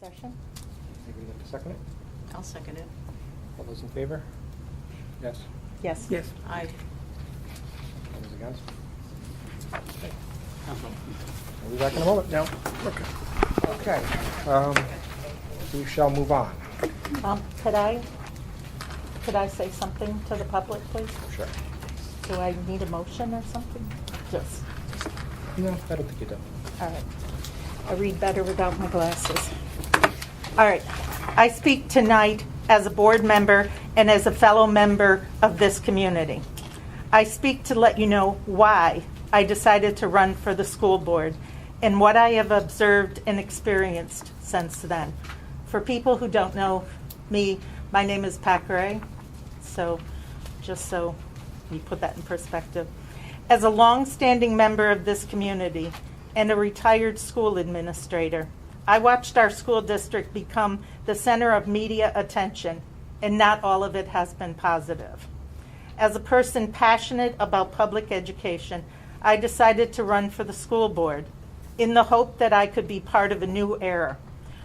Session? Anybody like to second it? I'll second it. All those in favor? Yes. Yes. Yes. Aye. All those against? Okay. We'll be back in a moment now. Okay. Okay. We shall move on. Could I say something to the public, please? Sure. Do I need a motion or something? Just, No, I don't think you do. all right. I read better without my glasses. All right. I speak tonight as a board member and as a fellow member of this community. I speak to let you know why I decided to run for the school board and what I have observed and experienced since then. For people who don't know me, my name is Packeray, so just so you put that in perspective. As a long-standing member of this community and a retired school administrator, I watched our school district become the center of media attention, and not all of it has been positive. As a person passionate about public education, I decided to run for the school board in the hope that I could be part of a new era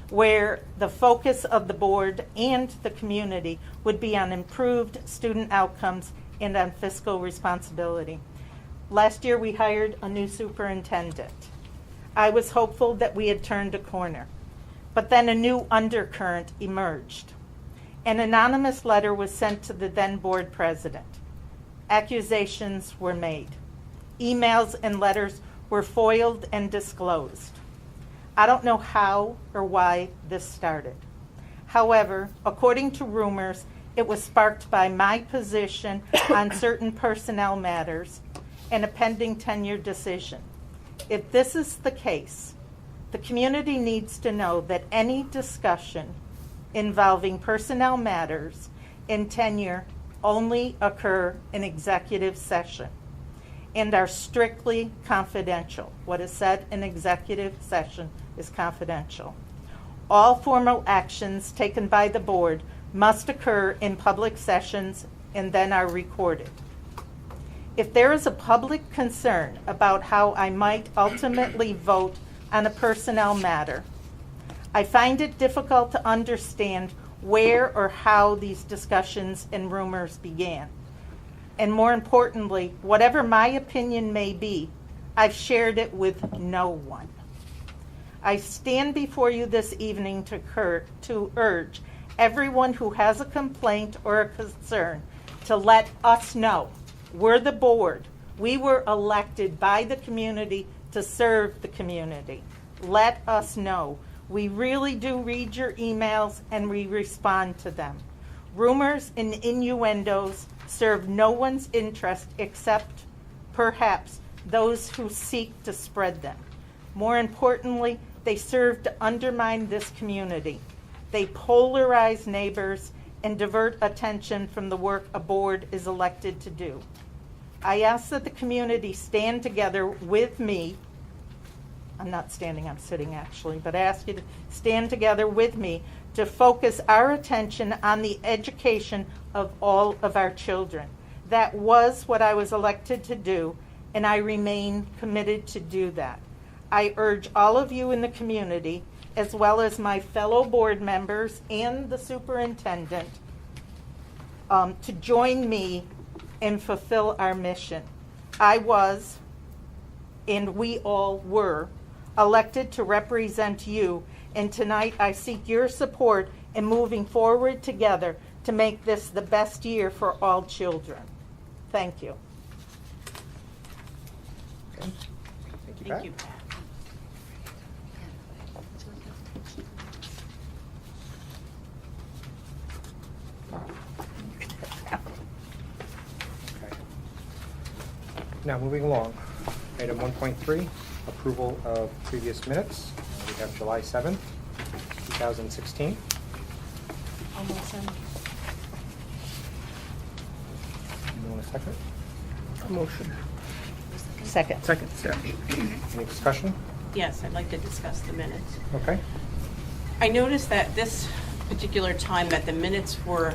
where the focus of the board and the community would be on improved student outcomes and on fiscal responsibility. Last year, we hired a new superintendent. I was hopeful that we had turned a corner, but then a new undercurrent emerged. An anonymous letter was sent to the then board president. Accusations were made. Emails and letters were foiled and disclosed. I don't know how or why this started. However, according to rumors, it was sparked by my position on certain personnel matters and a pending tenure decision. If this is the case, the community needs to know that any discussion involving personnel matters and tenure only occur in executive session and are strictly confidential. What is said in executive session is confidential. All formal actions taken by the board must occur in public sessions and then are recorded. If there is a public concern about how I might ultimately vote on a personnel matter, I find it difficult to understand where or how these discussions and rumors began. And more importantly, whatever my opinion may be, I've shared it with no one. I stand before you this evening to urge everyone who has a complaint or a concern to let us know. We're the board. We were elected by the community to serve the community. Let us know. We really do read your emails and we respond to them. Rumors and innuendos serve no one's interest except perhaps those who seek to spread them. More importantly, they serve to undermine this community. They polarize neighbors and divert attention from the work a board is elected to do. I ask that the community stand together with me. I'm not standing, I'm sitting actually, but I ask you to stand together with me to focus our attention on the education of all of our children. That was what I was elected to do, and I remain committed to do that. I urge all of you in the community, as well as my fellow board members and the superintendent, to join me and fulfill our mission. I was, and we all were, elected to represent you, and tonight I seek your support in moving forward together to make this the best year for all children. Thank you. Okay. Thank you, Pat. Thank you, Pat. Okay. Now, moving along. Item 1.3, approval of previous minutes. We have July 7th, 2016. Almost done. You want a second? Motion. Second. Second, yeah. Any discussion? Yes, I'd like to discuss the minutes. Okay. I noticed that this particular time that the minutes were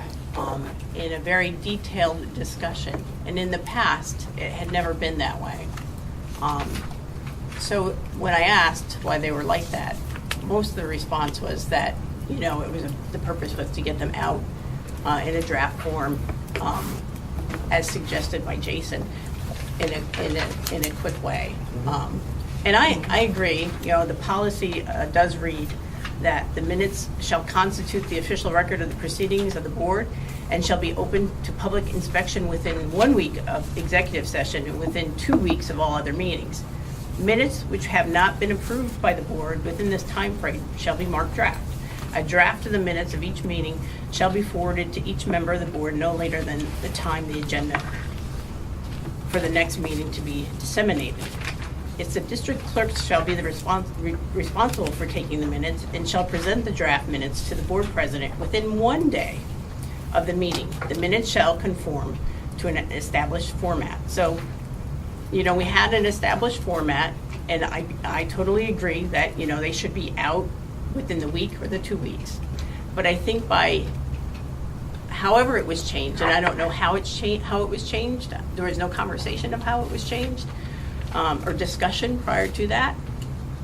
in a very detailed discussion, and in the past, it had never been that way. So when I asked why they were like that, most of the response was that, it was, the purpose was to get them out in a draft form, as suggested by Jason, in a quick way. And I agree, the policy does read that the minutes shall constitute the official record of the proceedings of the board and shall be open to public inspection within 1 week of executive session and within 2 weeks of all other meetings. Minutes which have not been approved by the board within this time frame shall be marked draft. A draft of the minutes of each meeting shall be forwarded to each member of the board no later than the time the agenda for the next meeting to be disseminated. It's the district clerks shall be the responsible for taking the minutes and shall present the draft minutes to the board president within 1 day of the meeting. The minutes shall conform to an established format. So, we had an established format, and I totally agree that, they should be out within the week or the 2 weeks. But I think by however it was changed, and I don't know how it was changed, there was no conversation of how it was changed, or discussion prior to that.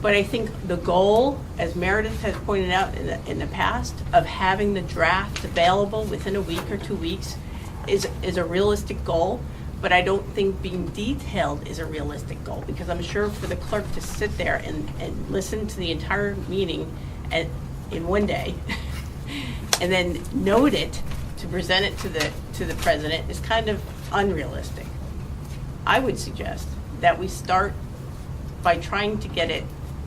But I think the goal, as Meredith has pointed out in the past, of having the draft available within a week or 2 weeks is a realistic goal. But I don't think being detailed is a realistic goal, because I'm sure for the clerk to sit there and listen to the entire meeting in 1 day and then note it to present it to the president is kind of unrealistic. I would suggest that we start by trying to get it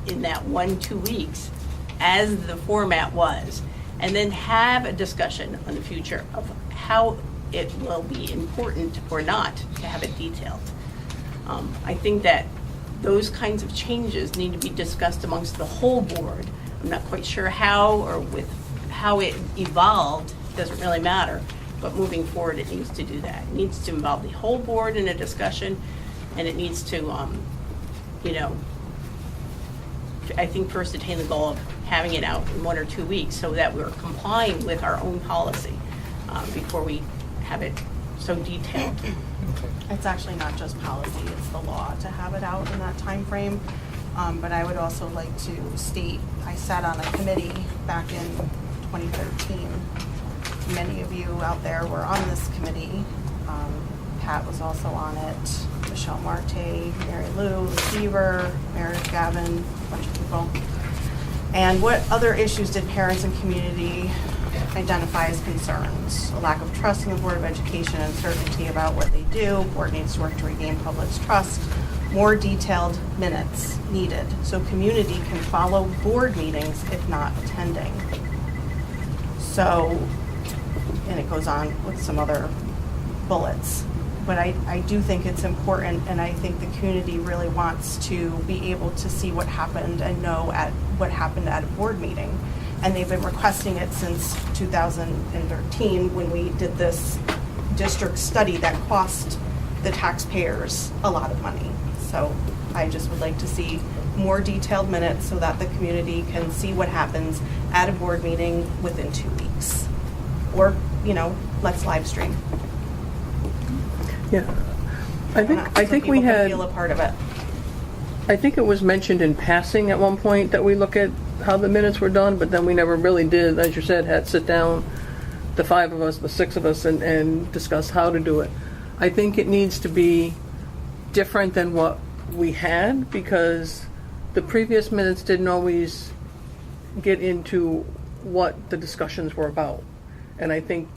in that 1-2 weeks as the format was, and then have a discussion on the future of how it will be important or not to have it detailed. I think that those kinds of changes need to be discussed amongst the whole board. I'm not quite sure how or with how it evolved, doesn't really matter, but moving forward it needs to do that. It needs to involve the whole board in a discussion, and it needs to, I think first attain the goal of having it out in 1 or 2 weeks so that we're complying with our own policy before we have it so detailed. It's actually not just policy, it's the law to have it out in that time frame. But I would also like to state, I sat on a committee back in 2013. Many of you out there were on this committee. Pat was also on it, Michelle Marte, Mary Lou, Receiver, Meredith Gavin, a bunch of people. And what other issues did parents and community identify as concerns? A lack of trust in the Board of Education, uncertainty about what they do. Board needs to work to regain public's trust. More detailed minutes needed so community can follow board meetings if not attending. So, and it goes on with some other bullets. But I do think it's important, and I think the community really wants to be able to see what happened and know what happened at a board meeting. And they've been requesting it since 2013 when we did this district study that cost the taxpayers a lot of money. So I just would like to see more detailed minutes so that the community can see what happens at a board meeting within 2 weeks. Or, let's live stream. Yeah, I think we people can had. feel a part of it. I think it was mentioned in passing at one point that we look at how the minutes were done, but then we never really did, as you said, had to sit down, the 5 of us, the 6 of us, and discuss how to do it. I think it needs to be different than what we had, because the previous minutes didn't always get into what the discussions were about. And I think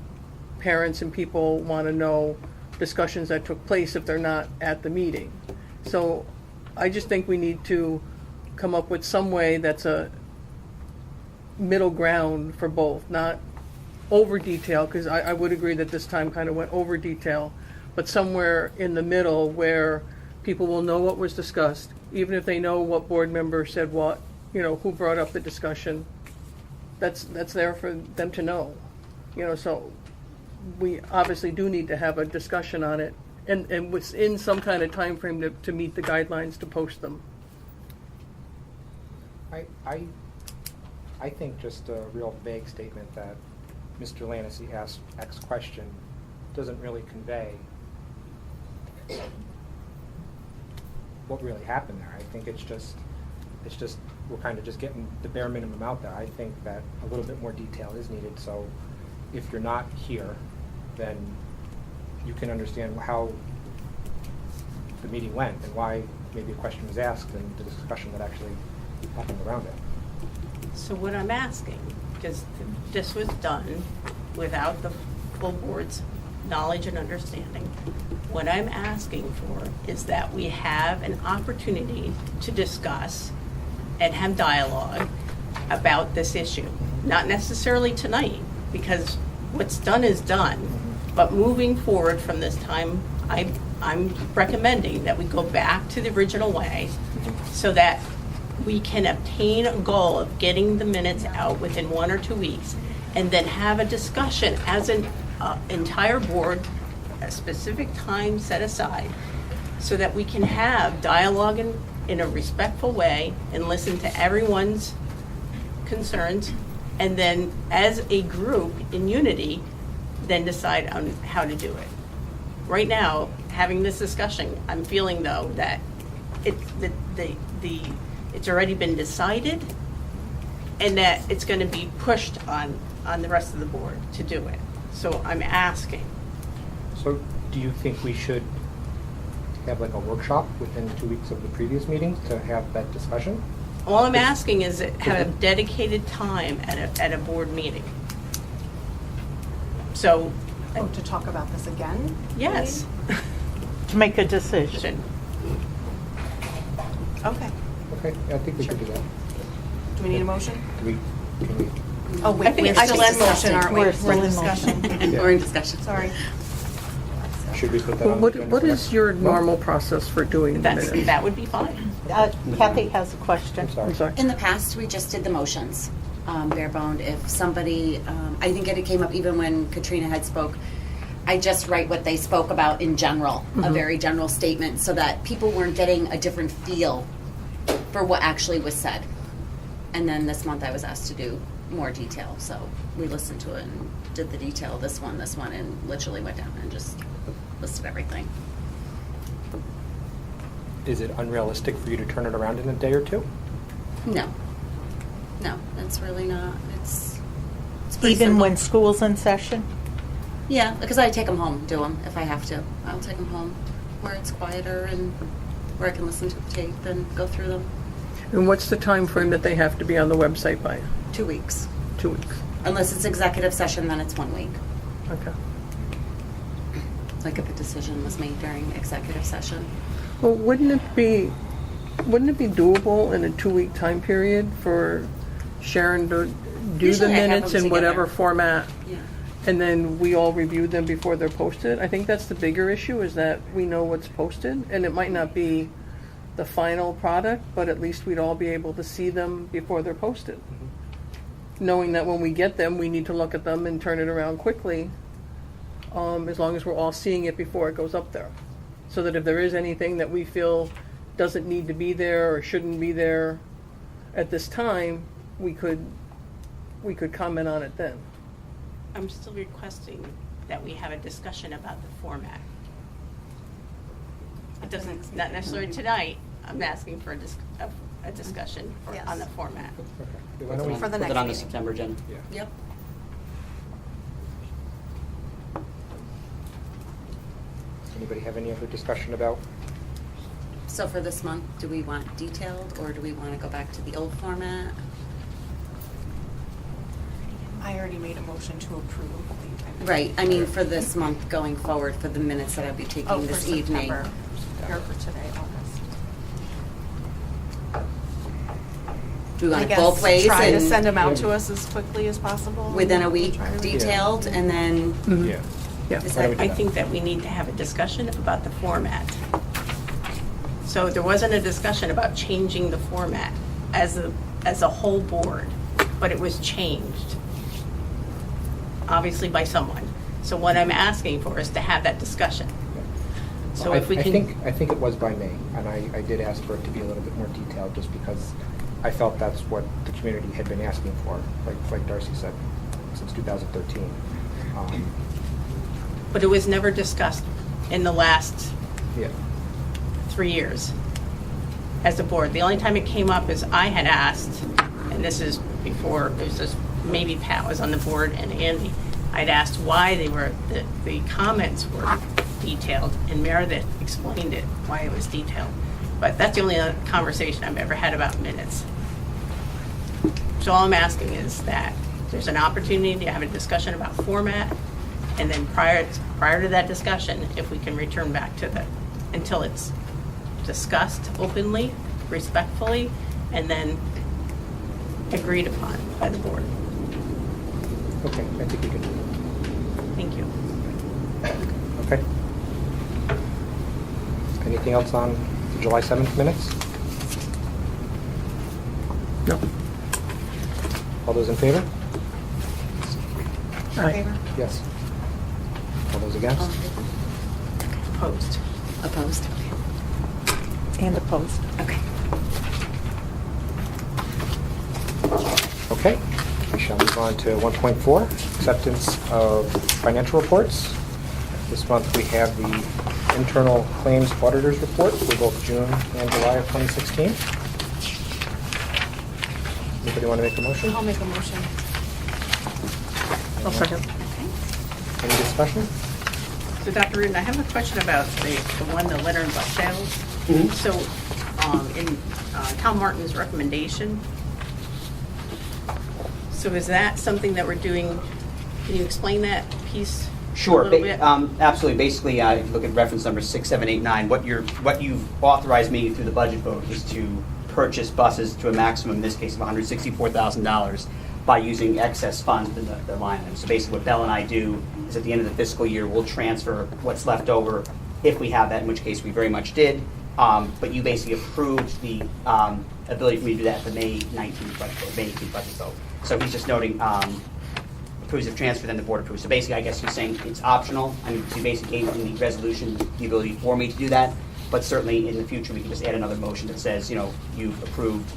parents and people want to know discussions that took place if they're not at the meeting. So I just think we need to come up with some way that's a middle ground for both, not over detail, because I would agree that this time kind of went over detail, but somewhere in the middle where people will know what was discussed, even if they know what board member said what, who brought up the discussion. That's there for them to know. So we obviously do need to have a discussion on it, and within some kind of time frame to meet the guidelines to post them. I think just a real vague statement that Mr. Lannacy asked X question doesn't really convey what really happened there. I think it's just It's just, we're kind of just getting the bare minimum out there. I think that a little bit more detail is needed, so if you're not here, then you can understand how the meeting went and why maybe a question was asked and the discussion that actually happened around it. So what I'm asking, because this was done without the full board's knowledge and understanding, what I'm asking for is that we have an opportunity to discuss and have dialogue about this issue. Not necessarily tonight, because what's done is done, but moving forward from this time, I'm recommending that we go back to the original way so that we can obtain a goal of getting the minutes out within 1 or 2 weeks, and then have a discussion as an entire board, a specific time set aside, so that we can have dialogue in a respectful way and listen to everyone's concerns, and then as a group in unity, then decide on how to do it. Right now, having this discussion, I'm feeling though that it's already been decided, and that it's going to be pushed on the rest of the board to do it. So I'm asking. So do you think we should have like a workshop within 2 weeks of the previous meetings to have that discussion? All I'm asking is that have a dedicated time at a board meeting. So, Oh, to talk about this again? yes. To make a decision. Okay. Okay, I think we could do that. Do we need a motion? Can we, Oh, wait, I think we're it's still just in motion, discussing. aren't we? We're still We're in in discussion. Yeah. We're in discussion. Sorry. should we put that Well, on? what the agenda what for is next- your No? normal process for doing the minutes? That would be fine. Kathy has a question. I'm sorry. I'm sorry. In the past, we just did the motions, bare boned. If somebody, I think it came up even when Katrina had spoke, I just write what they spoke about in general, a very general statement, so that people weren't getting a different feel for what actually was said. And then this month I was asked to do more detail, so we listened to it and did the detail, this one, and literally went down and just listed everything. Is it unrealistic for you to turn it around in a day or two? No, it's really not. It's pretty Even simple. when school's in session? Yeah, because I take them home, do them if I have to. I'll take them home where it's quieter and where I can listen to the tape and go through them. And what's the time frame that they have to be on the website by? 2 weeks. 2 weeks. Unless it's executive session, then it's 1 week. Okay. Like if a decision was made during executive session. Well, wouldn't it be doable in a 2-week time period for Sharon to do Usually the I have minutes them in whatever together. format, Yeah. and then we all review them before they're posted? I think that's the bigger issue, is that we know what's posted, and it might not be the final product, but at least we'd all be able to see them before they're posted. Knowing that when we get them, we need to look at them and turn it around quickly, as long as we're all seeing it before it goes up there. So that if there is anything that we feel doesn't need to be there or shouldn't be there at this time, we could comment on it then. I'm still requesting that we have a discussion about the format. It doesn't, not necessarily tonight, I'm asking for a discussion Yes. on the format. Okay. Why don't we- For the Put next it on the meeting. September agenda. Yeah. Yep. Does anybody have any other discussion about? So for this month, do we want detailed or do we want to go back to the old format? I already made a motion to approve. Right, I mean for this month going forward, for the minutes that I'll be Oh, taking for this evening. September. Here for today, August. Do we I want it guess both ways try to send and them out to us as quickly as possible. within a and week try to- detailed and then, Yeah. Yeah. is Why don't we that, do I think that we need to have a discussion about the format. So there wasn't a discussion about changing the format as a whole board, but it was changed, obviously by someone. So what I'm asking for is to have that discussion. So if we can. I think it was by May, and I did ask for it to be a little bit more detailed, just because I felt that's what the community had been asking for, like Darcy said, since 2013. But it was never discussed in the last Yeah. 3 years. as a board. The only time it came up is I had asked, and this is before, it was just maybe Pat was on the board and Andy, I'd asked why the comments were detailed, and Meredith explained it, why it was detailed. But that's the only other conversation I've ever had about minutes. So all I'm asking is that there's an opportunity to have a discussion about format, and then prior to that discussion, if we can return back to until it's discussed openly, respectfully, and then agreed upon by the board. Okay, I think we can do Thank you. that. Okay. Anything else on the July 7th minutes? No. All those in favor? Aye. Favor? Yes. All those against? Opposed. Opposed? And opposed. Okay. Okay, we shall move on to 1.4, acceptance of financial reports. This month we have the internal claims auditors report for both June and July of 2016. Anybody want to make a motion? I'll make a motion. I'll second. Any discussion? So Dr. Rudin, I have a question about the letter and bus sales. So in Tom Martin's recommendation, so is that something that we're doing, can you explain that piece Sure. a little bit? Absolutely. Basically, if you look at reference number 6789, what you've authorized me through the budget vote is to purchase buses to a maximum, in this case, of $164,000 by using excess funds within the line item. So basically what Bell and I do is at the end of the fiscal year, we'll transfer what's left over if we have that, in which case we very much did. But you basically approved the ability for me to do that at the May 19th budget, or May 18th budget vote. So he's just noting approves of transfer, then the board approves. So basically, I guess he's saying it's optional. I mean, he basically gave in the resolution the ability for me to do that. But certainly in the future, we can just add another motion that says, you've approved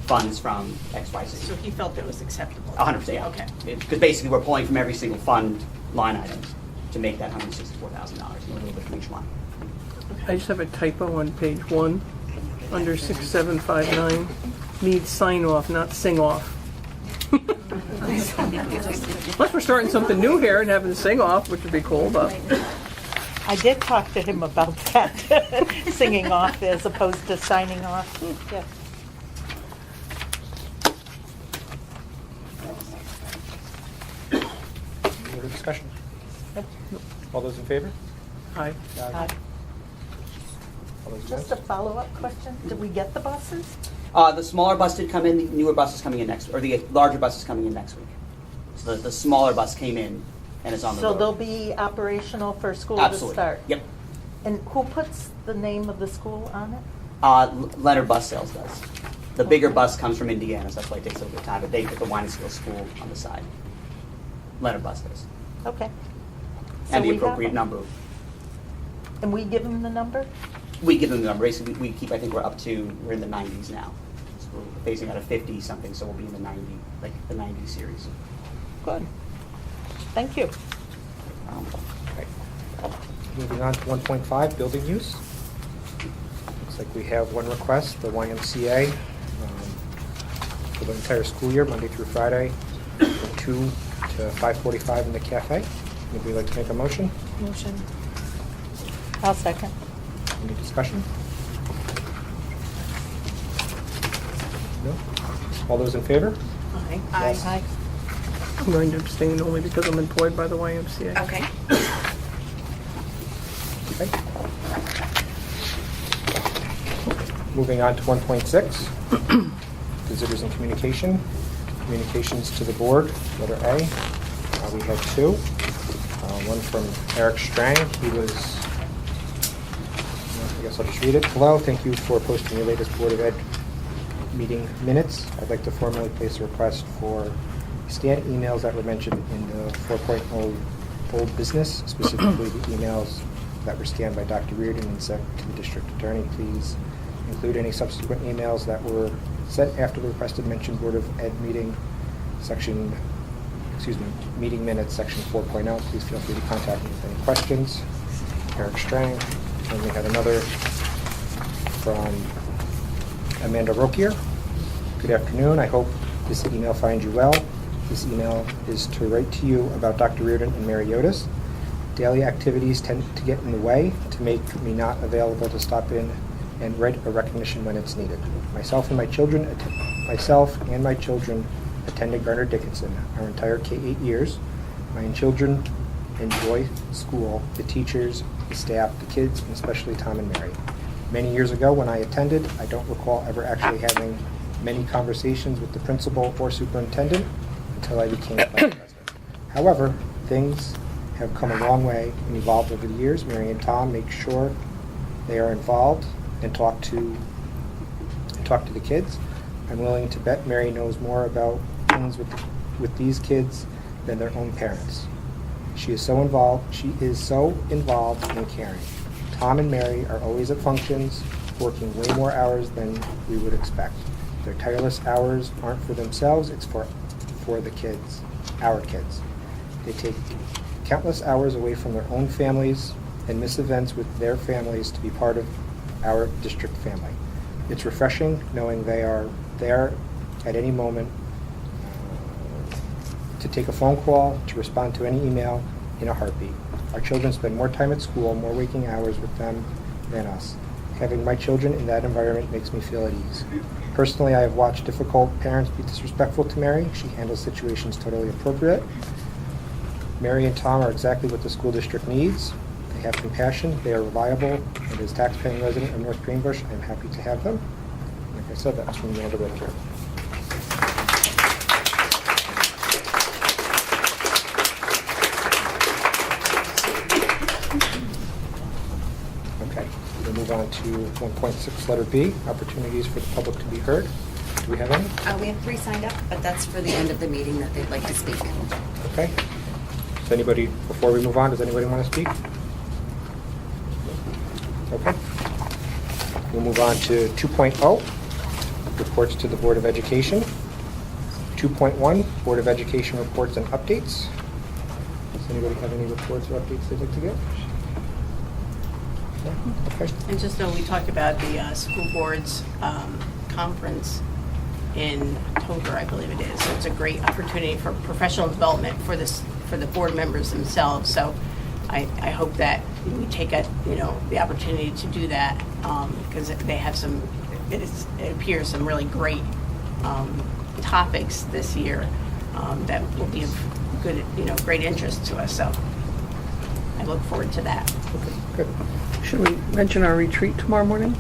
funds from X, Y, Z. So he felt it was acceptable? 100%, yeah. Okay. Because basically, we're pulling from every single fund line item to make that $164,000, a little bit from each one. I just have a typo on page 1, under 6759, needs sign off, not sing off. Unless we're starting something new here and having a sing off, which would be cool, but I did talk to him about that, singing off as opposed to signing off. Yeah. Any other discussion? All those in favor? aye. Aye. All those Just a against? follow-up question. Did we get the buses? The smaller bus did come in, the newer bus is coming in next, or the larger bus is coming in next week. So the smaller bus came in and is on the road. So they'll be operational for school Absolutely. to start? Yep. And who puts the name of the school on it? Leonard Bus Sales does. The bigger bus comes from Indiana, so that's why it takes a little bit of time, but they put the Wynantskill school on the side. Leonard Bus does. Okay. So And the we have appropriate them. number. And we give them the number? We give them the number. Basically, we keep, I think we're in the 90s now. So we're phasing out of 50 something, so we'll be in the 90, like the 90 series. Good. Thank you. Okay. Moving on to 1.5, building use. Looks like we have one request, the YMCA, for the entire school year, Monday through Friday, from 2 to 5:45 in the cafe. Would we like to make a motion? Motion. I'll second. Any discussion? No? All those in favor? Aye. Yes. Aye. I'm going to abstain only because I'm employed by the YMCA. Okay. Okay. Moving on to 1.6, visitors and communication. Communications to the board, letter A. We had two. One from Eric Strang. He was, I guess I'll just read it. Hello, thank you for posting your latest Board of Ed meeting minutes. I'd like to formally place a request for scanned emails that were mentioned in the 4.0 old business, specifically the emails that were scanned by Dr. Reardon and sent to the district attorney. Please include any subsequent emails that were sent after the requested mentioned Board of Ed meeting meeting minutes, section 4.0. Please feel free to contact me with any questions. Eric Strang. And we had another from Amanda Rokier. Good afternoon. I hope this email finds you well. This email is to write to you about Dr. Reardon and Mary Yotis. Daily activities tend to get in the way to make me not available to stop in and write a recognition when it's needed. Myself and my children attended Gardner Dickinson our entire K-8 years. My children enjoy school, the teachers, the staff, the kids, and especially Tom and Mary. Many years ago when I attended, I don't recall ever actually having many conversations with the principal or superintendent until I became vice president. However, things have come a long way and evolved over the years. Mary and Tom make sure they are involved and talk to the kids. I'm willing to bet Mary knows more about things with these kids than their own parents. She is so involved and caring. Tom and Mary are always at functions, working way more hours than we would expect. Their tireless hours aren't for themselves, it's for the kids, our kids. They take countless hours away from their own families and miss events with their families to be part of our district family. It's refreshing knowing they are there at any moment to take a phone call, to respond to any email in a heartbeat. Our children spend more time at school, more waking hours with them than us. Having my children in that environment makes me feel at ease. Personally, I have watched difficult parents be disrespectful to Mary. She handles situations totally appropriate. Mary and Tom are exactly what the school district needs. They have compassion, they are reliable, and as a taxpaying resident of North Greenbush, I'm happy to have them. Like I said, that's from Amanda Rokier. Okay, we'll move on to 1.6, letter B, opportunities for the public to be heard. Do we have any? We have 3 signed up, but that's for the end of the meeting that they'd like to speak. Okay. Does anybody, before we move on, does anybody want to speak? Okay. We'll move on to 2.0, reports to the Board of Education. 2.1, Board of Education reports and updates. Does anybody have any reports or updates they'd like to give? No? Okay. And just know we talked about the school board's conference in October, I believe it is. So it's a great opportunity for professional development for the board members themselves. So I hope that we take the opportunity to do that because they have it appears some really great topics this year that will be of good, great interest to us. So I look forward to that. Okay, good. Should we mention our retreat tomorrow morning?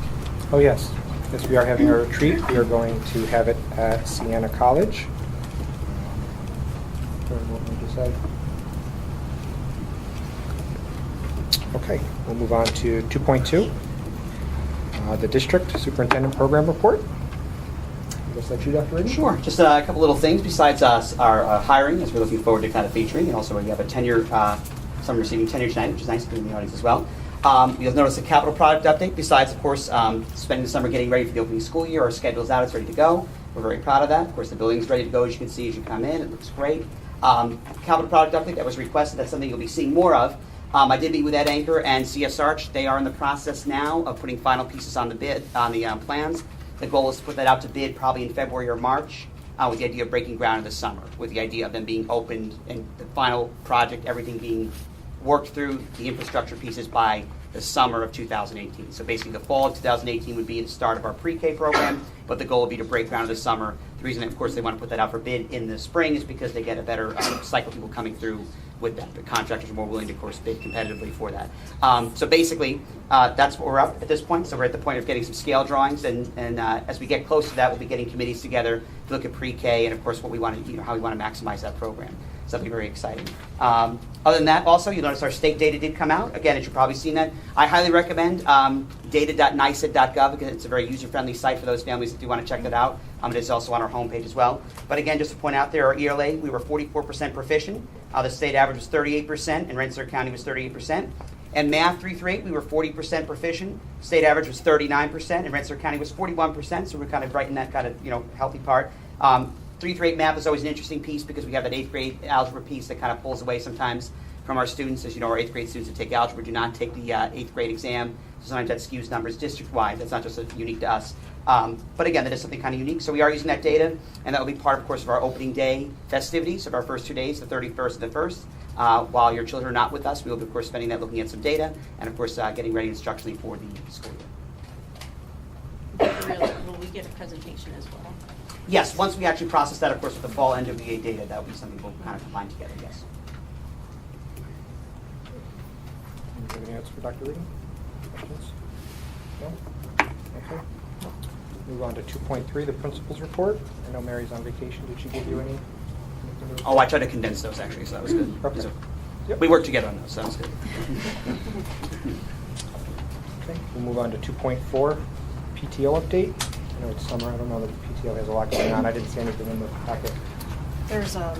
Oh, yes. Yes, we are having a retreat. We are going to have it at Siena College. What did you say? Okay, we'll move on to 2.2, the district superintendent program report. I guess that's you, Dr. Reardon? Sure. Just a couple little things besides our hiring, as we're looking forward to kind of featuring, and also we have a tenure, someone receiving tenure tonight, which is nice to be in the audience as well. You'll notice a capital project update. Besides, of course, spending the summer getting ready for the opening school year, our schedule's out, it's ready to go. We're very proud of that. Of course, the building's ready to go, as you can see as you come in. It looks great. Capital project update that was requested. That's something you'll be seeing more of. I did meet with Ed Anchor and CS Arch. They are in the process now of putting final pieces on the plans. The goal is to put that out to bid probably in February or March with the idea of breaking ground in the summer, with the idea of them being opened and the final project, everything being worked through, the infrastructure pieces by the summer of 2018. So basically the fall of 2018 would be the start of our pre-K program, but the goal would be to break ground in the summer. The reason, of course, they want to put that out for bid in the spring is because they get a better cycle of people coming through with that. The contractors are more willing to, of course, bid competitively for that. So basically, that's what we're up at this point. So we're at the point of getting some scale drawings, and as we get close to that, we'll be getting committees together to look at pre-K and, of course, what we want to, how we want to maximize that program. So that'll be very exciting. Other than that, also, you'll notice our state data did come out. Again, as you've probably seen that. I highly recommend data.nicet.gov because it's a very user-friendly site for those families that do want to check that out. It is also on our homepage as well. But again, just to point out there, our ELA, we were 44% proficient. The state average was 38%, and Rensselaer County was 38%. And Math 3 through 8, we were 40% proficient. State average was 39%, and Rensselaer County was 41%. So we're kind of right in that kind of healthy part. 3 through 8 math is always an interesting piece because we have that 8th grade algebra piece that kind of pulls away sometimes from our students. As you know, our 8th grade students that take algebra do not take the 8th grade exam. So sometimes that skews numbers district-wide. That's not just unique to us. But again, that is something kind of unique. So we are using that data, and that will be part, of course, of our opening day festivities of our first 2 days, the 31st and the 1st. While your children are not with us, we will be, of course, spending that looking at some data, and of course, getting ready instructionally for the school year. Will we get a presentation as well? Yes, once we actually process that, of course, with the fall NWA data, that will be something we'll kind of combine together, yes. Anything else for Dr. Reardon? Questions? No? Okay. Move on to 2.3, the principal's report. I know Mary's on vacation. Did she give you any? Oh, I tried to condense those, actually, so that was good. Okay. So Yep. we worked together on those, so that was good. Okay, we'll move on to 2.4, PTO update. I know it's summer. I don't know that PTO has a lot going on. I didn't see anything in the packet. There's a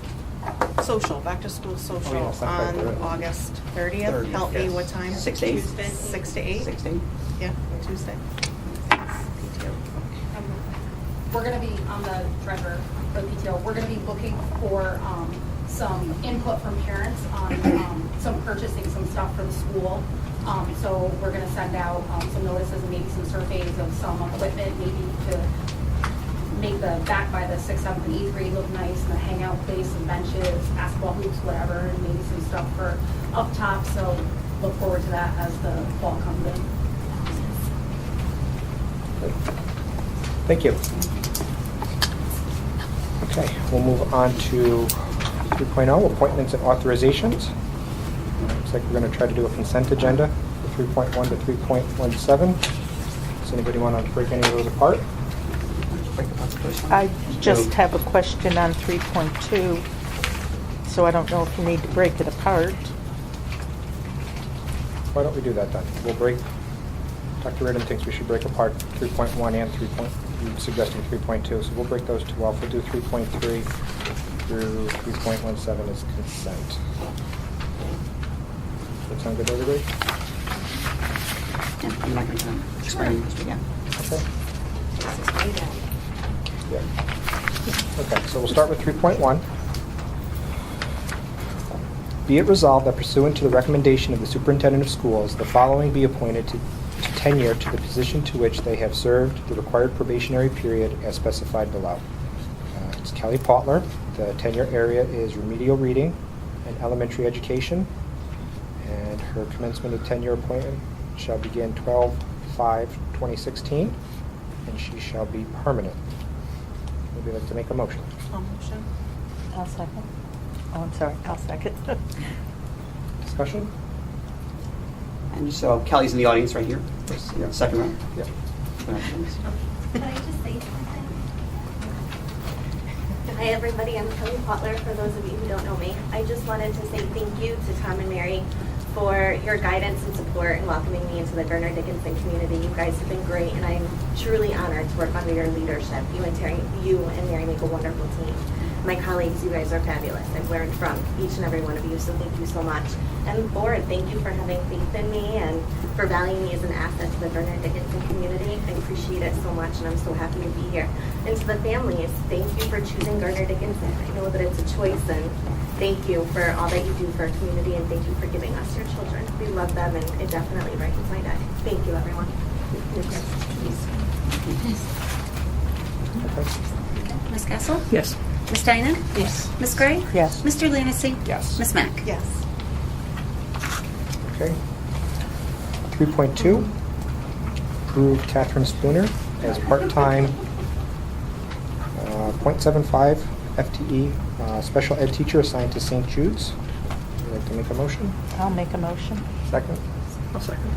social, back to school social yes, that's right, on there is. August 30th. 30th, Help me, yes. what time? 6 to 8. Tuesday, 6 to 8? 16? Yeah, Tuesday. PTO. We're going to be on the treasurer for the PTO. We're going to be looking for some input from parents on some purchasing some stuff for the school. So we're going to send out some notices and maybe some surveys of some equipment, maybe to make the back by the 6th, 7th, and 8th grade look nice, and the hangout place, some benches, basketball hoops, whatever, and maybe some stuff for up top. So look forward to that as the fall comes in. Thank you. Okay, we'll move on to 3.0, appointments and authorizations. Looks like we're going to try to do a consent agenda for 3.1 to 3.17. Does anybody want to break any of those apart? I just have a question on 3.2, so I don't know if you need to break it apart. Why don't we do that then? We'll break, Dr. Reardon thinks we should break apart 3.1 and 3. You're suggesting 3.2, so we'll break those two off. We'll do 3.3 through 3.17 as consent. Does that sound good to everybody? Yeah, I'm not going to explain this again. Okay. Yeah. Okay, so we'll start with 3.1. Be it resolved that pursuant to the recommendation of the superintendent of schools, the following be appointed to tenure to the position to which they have served the required probationary period as specified below. It's Kelly Potler. The tenure area is remedial reading and elementary education, and her commencement of tenure appointment shall begin 12/5/2016, and she shall be permanent. Would you like to make a motion? Motion. I'll second. Oh, I'm sorry, I'll second. Discussion? And so Kelly's in the audience right here. Yeah. Second row. Yeah. Go ahead, please. Can I just say something? Hi, everybody. I'm Kelly Potler, for those of you who don't know me. I just wanted to say thank you to Tom and Mary for your guidance and support in welcoming me into the Gardner Dickinson community. You guys have been great, and I'm truly honored to work under your leadership. You and Mary make a wonderful team. My colleagues, you guys are fabulous. I've learned from each and every one of you, so thank you so much. And board, thank you for having faith in me and for valuing me as an asset to the Gardner Dickinson community. I appreciate it so much, and I'm so happy to be here. And to the families, thank you for choosing Gardner Dickinson. I know that it's a choice, and thank you for all that you do for our community, and thank you for giving us your children. We love them, and it definitely brightens my day. Thank you, everyone. Ms. Kessel? Yes. Ms. Tynan? Yes. Ms. Gray? Yes. Mr. Lunacy? Yes. Ms. Mack? Yes. Okay. 3.2, approve Catherine Spooner as part-time .75 FTE special ed teacher assigned to St. Jude's. Would you like to make a motion? I'll make a motion. Second? I'll second.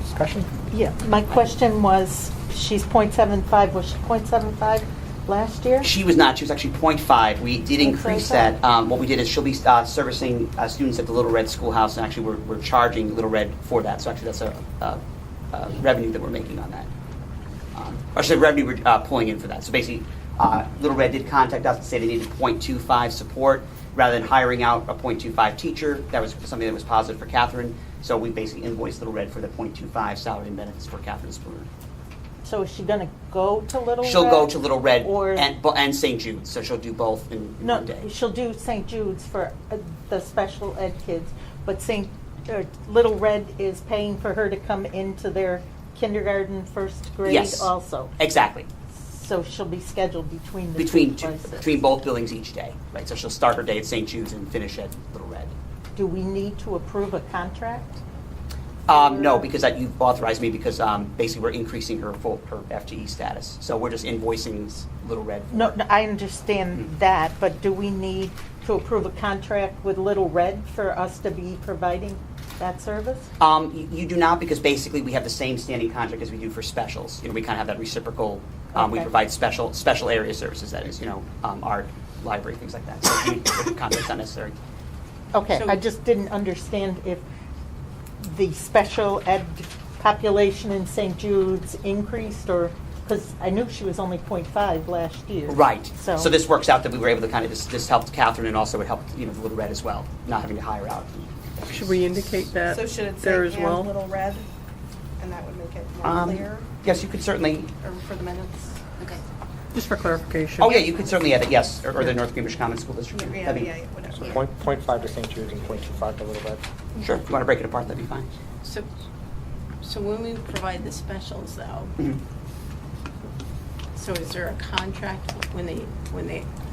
Discussion? Yeah, my question was, she's .75, was she .75 last year? She was not. She was actually 0.5. We did increase that. What we did is she'll be servicing students at the Little Red Schoolhouse, and actually we're charging Little Red for that. So actually that's a revenue that we're making on that. Or should I say revenue we're pulling in for that. So basically, Little Red did contact us and say they needed 0.25 support rather than hiring out a 0.25 teacher. That was something that was positive for Catherine. So we basically invoiced Little Red for the 0.25 salary and benefits for Catherine Spooner. So is she going to go to Little Red? She'll go to Little Red Or, and St. Jude's, so she'll do both in no, one day. she'll do St. Jude's for the special ed kids, but Little Red is paying for her to come into their kindergarten, first grade Yes. also. Exactly. So she'll be scheduled between the Between two places. between both buildings each day, right? So she'll start her day at St. Jude's and finish at Little Red. Do we need to approve a contract? No, because you've authorized me because basically we're increasing her FTE status. So we're just invoicing Little Red. For No, I understand that, but do we need to approve a contract with Little Red for us to be providing that service? You do not, because basically we have the same standing contract as we do for specials. We kind of have that reciprocal. We Okay. provide special area services. That is, art, library, things like that. So the contract's not necessary. Okay, So- I just didn't understand if the special ed population in St. Jude's increased, or, because I knew she was only 0.5 last year. Right. So So this works out that we were able to kind of this helped Catherine, and also it helped the Little Red as well, not having to hire out. Should we indicate that So should it there say as well? and Little Red? And that would make it more clear, Yes, you could certainly. or for the minutes? Okay. Just for clarification. Oh yeah, you could certainly add it. Yes, or the North Greenbush Common School District. Yeah, That'd be- yeah, whatever. So 0.5 to St. Jude's and 0.25 to Little Red. Sure. If you want to break it apart, that'd be fine. So when we provide the specials though, Mhm. so is there a contract when they,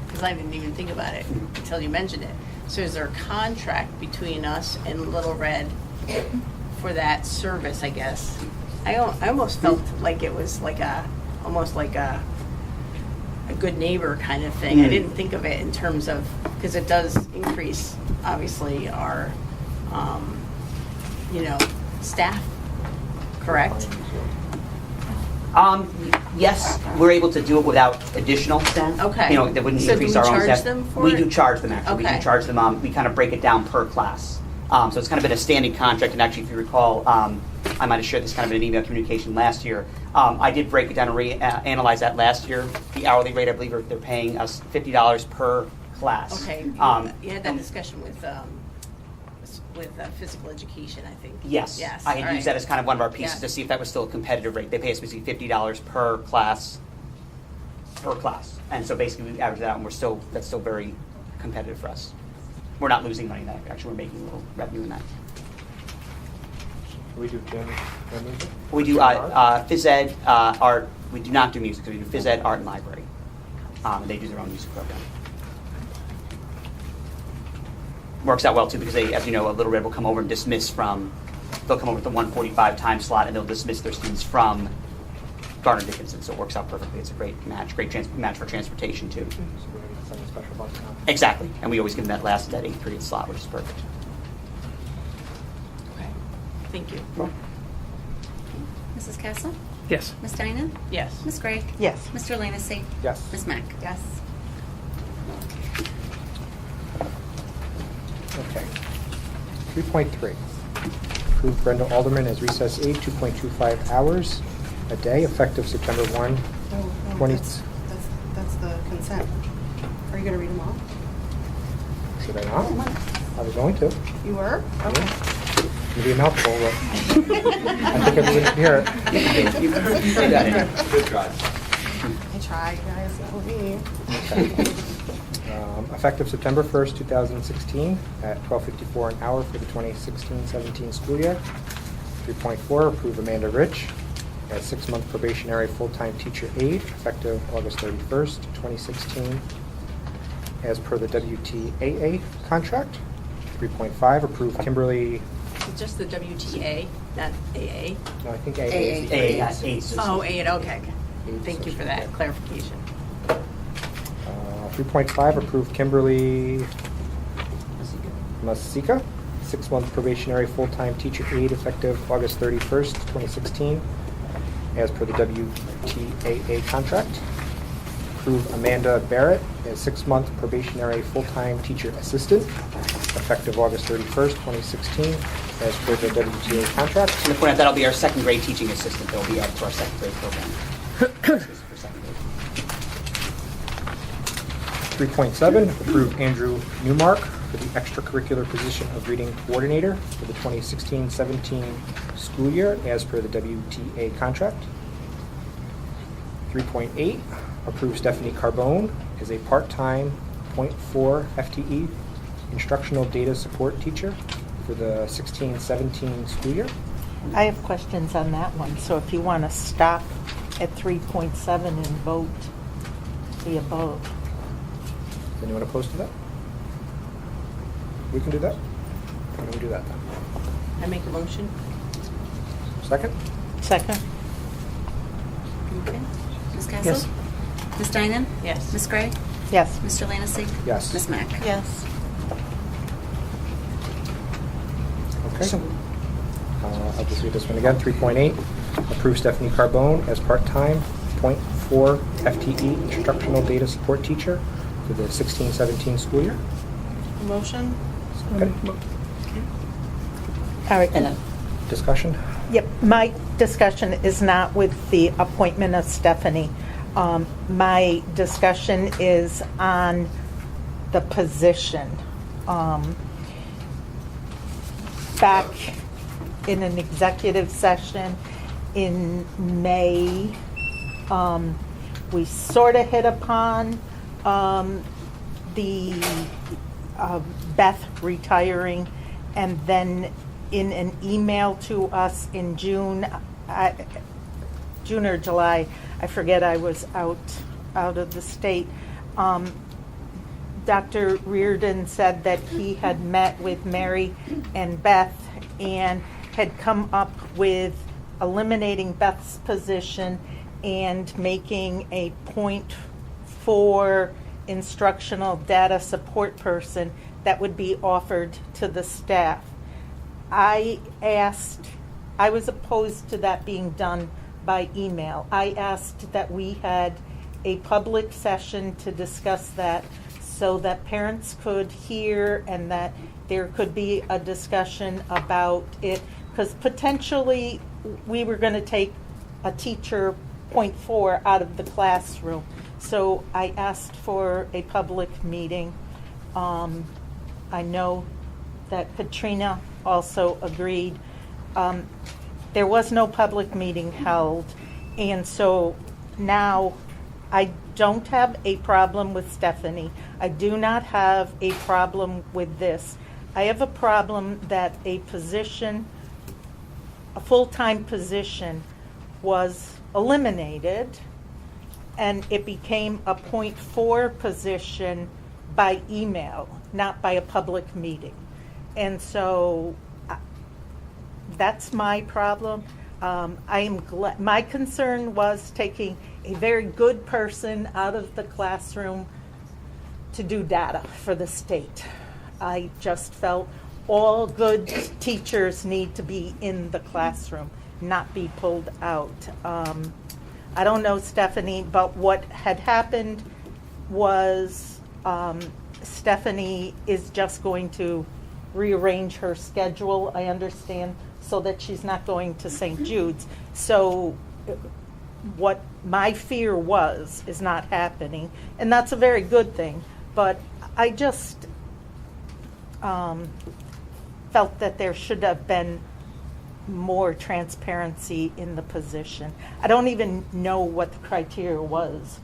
because I didn't even think about it until you mentioned it. So is there a contract between us and Little Red for that service, I guess? I almost felt like it was like almost like a good neighbor kind of thing. I didn't think of it in terms of, because it does increase, obviously, our, staff, correct? Yes, we're able to do it without additional staff. Okay. That wouldn't So do increase we our own charge staff. them for We it? do charge them, actually. We Okay. do charge them, we kind of break it down per class. So it's kind of been a standing contract, and actually, if you recall, I might have shared this kind of in an email communication last year. I did break it down and analyze that last year. The hourly rate, I believe, they're paying us $50 per class. Okay, you had that discussion with physical education, I think. Yes. Yes. I had used that as kind of one of our pieces Yeah. to see if that was still a competitive rate. They pay us basically $50 per class. And so basically we average that out, and that's still very competitive for us. We're not losing money in that. Actually, we're making a little revenue in that. We do gym and music. We do phys ed, art. We do not do music. We do phys ed, art, and library. They do their own music program. Works out well too, because they, as you know, a Little Red will come over and dismiss from. They'll come over with the 1:45 time slot, and they'll dismiss their students from Garner Dickinson. So it works out perfectly. It's a great match, match for transportation too. So we're going to send a special bus now. Exactly, and we always give them that 8th period slot, which is perfect. Okay. Thank you. Mrs. Castle? Yes. Ms. Dinan? Yes. Ms. Gregg? Yes. Mr. Lanacey? Yes. Ms. Mack? Yes. Okay. 3.3. Approve Brenda Alderman as recess aide, 2.25 hours a day, effective September 1. Oh, 20 that's the consent. Are you gonna read them all? Should I not? I was going to. You were? Okay. It'll be a mouthful, but I think everybody can hear it. You got it. Good try. I tried, guys, not me. Okay. Effective September 1st, 2016, at $12.54 an hour for the 2016-17 school year. 3.4, approve Amanda Rich as 6-month probationary full-time teacher aide, effective August 31st, 2016, as per the WTAA contract. 3.5, approve Kimberly, Is it just the WTA, not AA? no, I think AA. AA, AIDS. Oh, AA, okay. Thank you for that clarification. 3.5, approve Kimberly Masika, 6-month probationary full-time teacher aide, effective August 31st, 2016, as per the WTAA contract. Approve Amanda Barrett as 6-month probationary full-time teacher assistant, effective August 31st, 2016, as per the WTA contract. And to point out, that'll be our 2nd grade teaching assistant. They'll be added to our 2nd grade program. For 2nd grade. 3.7, approve Andrew Newmark for the extracurricular position of reading coordinator for the 2016-17 school year as per the WTA contract. 3.8, approve Stephanie Carbone as a part-time .4 FTE instructional data support teacher for the 16-17 school year. I have questions on that one, so if you want to stop at 3.7 and vote the above. Is anyone opposed to that? We can do that? Why don't we do that then? I make a motion? Second? Second? Okay. Ms. Castle? Yes. Ms. Dinan? Yes. Ms. Gray? Yes. Mr. Landsey? Yes. Ms. Mack? Yes. Okay. I'll just read this one again. 3.8, approve Stephanie Carbone as part-time .4 FTE instructional data support teacher for the 16-17 school year. Motion? Okay. All right. Discussion? Yep, my discussion is not with the appointment of Stephanie. My discussion is on the position. Back in an executive session in May, we sort of hit upon the Beth retiring, and then in an email to us in June or July, I forget, I was out of the state. Dr. Reardon said that he had met with Mary and Beth and had come up with eliminating Beth's position and making a .4 instructional data support person that would be offered to the staff. I was opposed to that being done by email. I asked that we had a public session to discuss that so that parents could hear and that there could be a discussion about it, because potentially we were going to take a teacher .4 out of the classroom. So I asked for a public meeting. I know that Katrina also agreed. There was no public meeting held, and so now I don't have a problem with Stephanie. I do not have a problem with this. I have a problem that a position, a full-time position, was eliminated, and it became a .4 position by email, not by a public meeting. And so that's my problem. I am glad. My concern was taking a very good person out of the classroom to do data for the state. I just felt all good teachers need to be in the classroom, not be pulled out. I don't know, Stephanie, but what had happened was Stephanie is just going to rearrange her schedule, I understand, so that she's not going to St. Jude's. So what my fear was is not happening, and that's a very good thing. But I just felt that there should have been more transparency in the position. I don't even know what the criteria was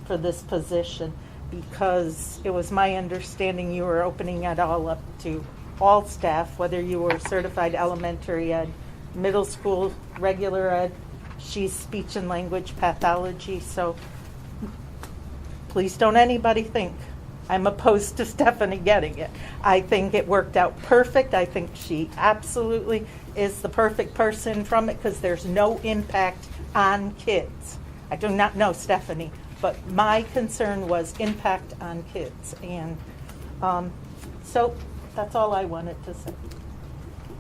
for this position, because it was my understanding you were opening it all up to all staff, whether you were certified elementary ed, middle school, regular ed. She's speech and language pathology, so please don't anybody think I'm opposed to Stephanie getting it. I think it worked out perfect. I think she absolutely is the perfect person from it, because there's no impact on kids. I do not know Stephanie, but my concern was impact on kids. And so that's all I wanted to say.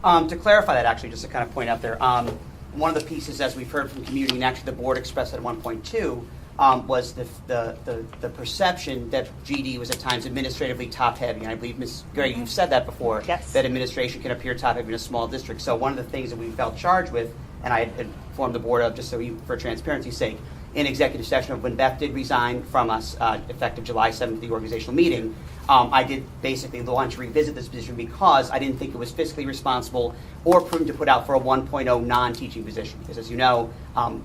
To clarify that, actually, just to kind of point out there, one of the pieces, as we've heard from community, and actually the board expressed at 1.2, was the perception that GD was at times administratively top-heavy. And I believe, Ms. Gray, you've said that before, yes, that administration can appear top-heavy in a small district. So one of the things that we felt charged with, and I had informed the board of, just so for transparency's sake, in executive session when Beth did resign from us effective July 7th, the organizational meeting, I did basically want to revisit this position because I didn't think it was fiscally responsible or prudent to put out for a 1.0 non-teaching position. Because as you know,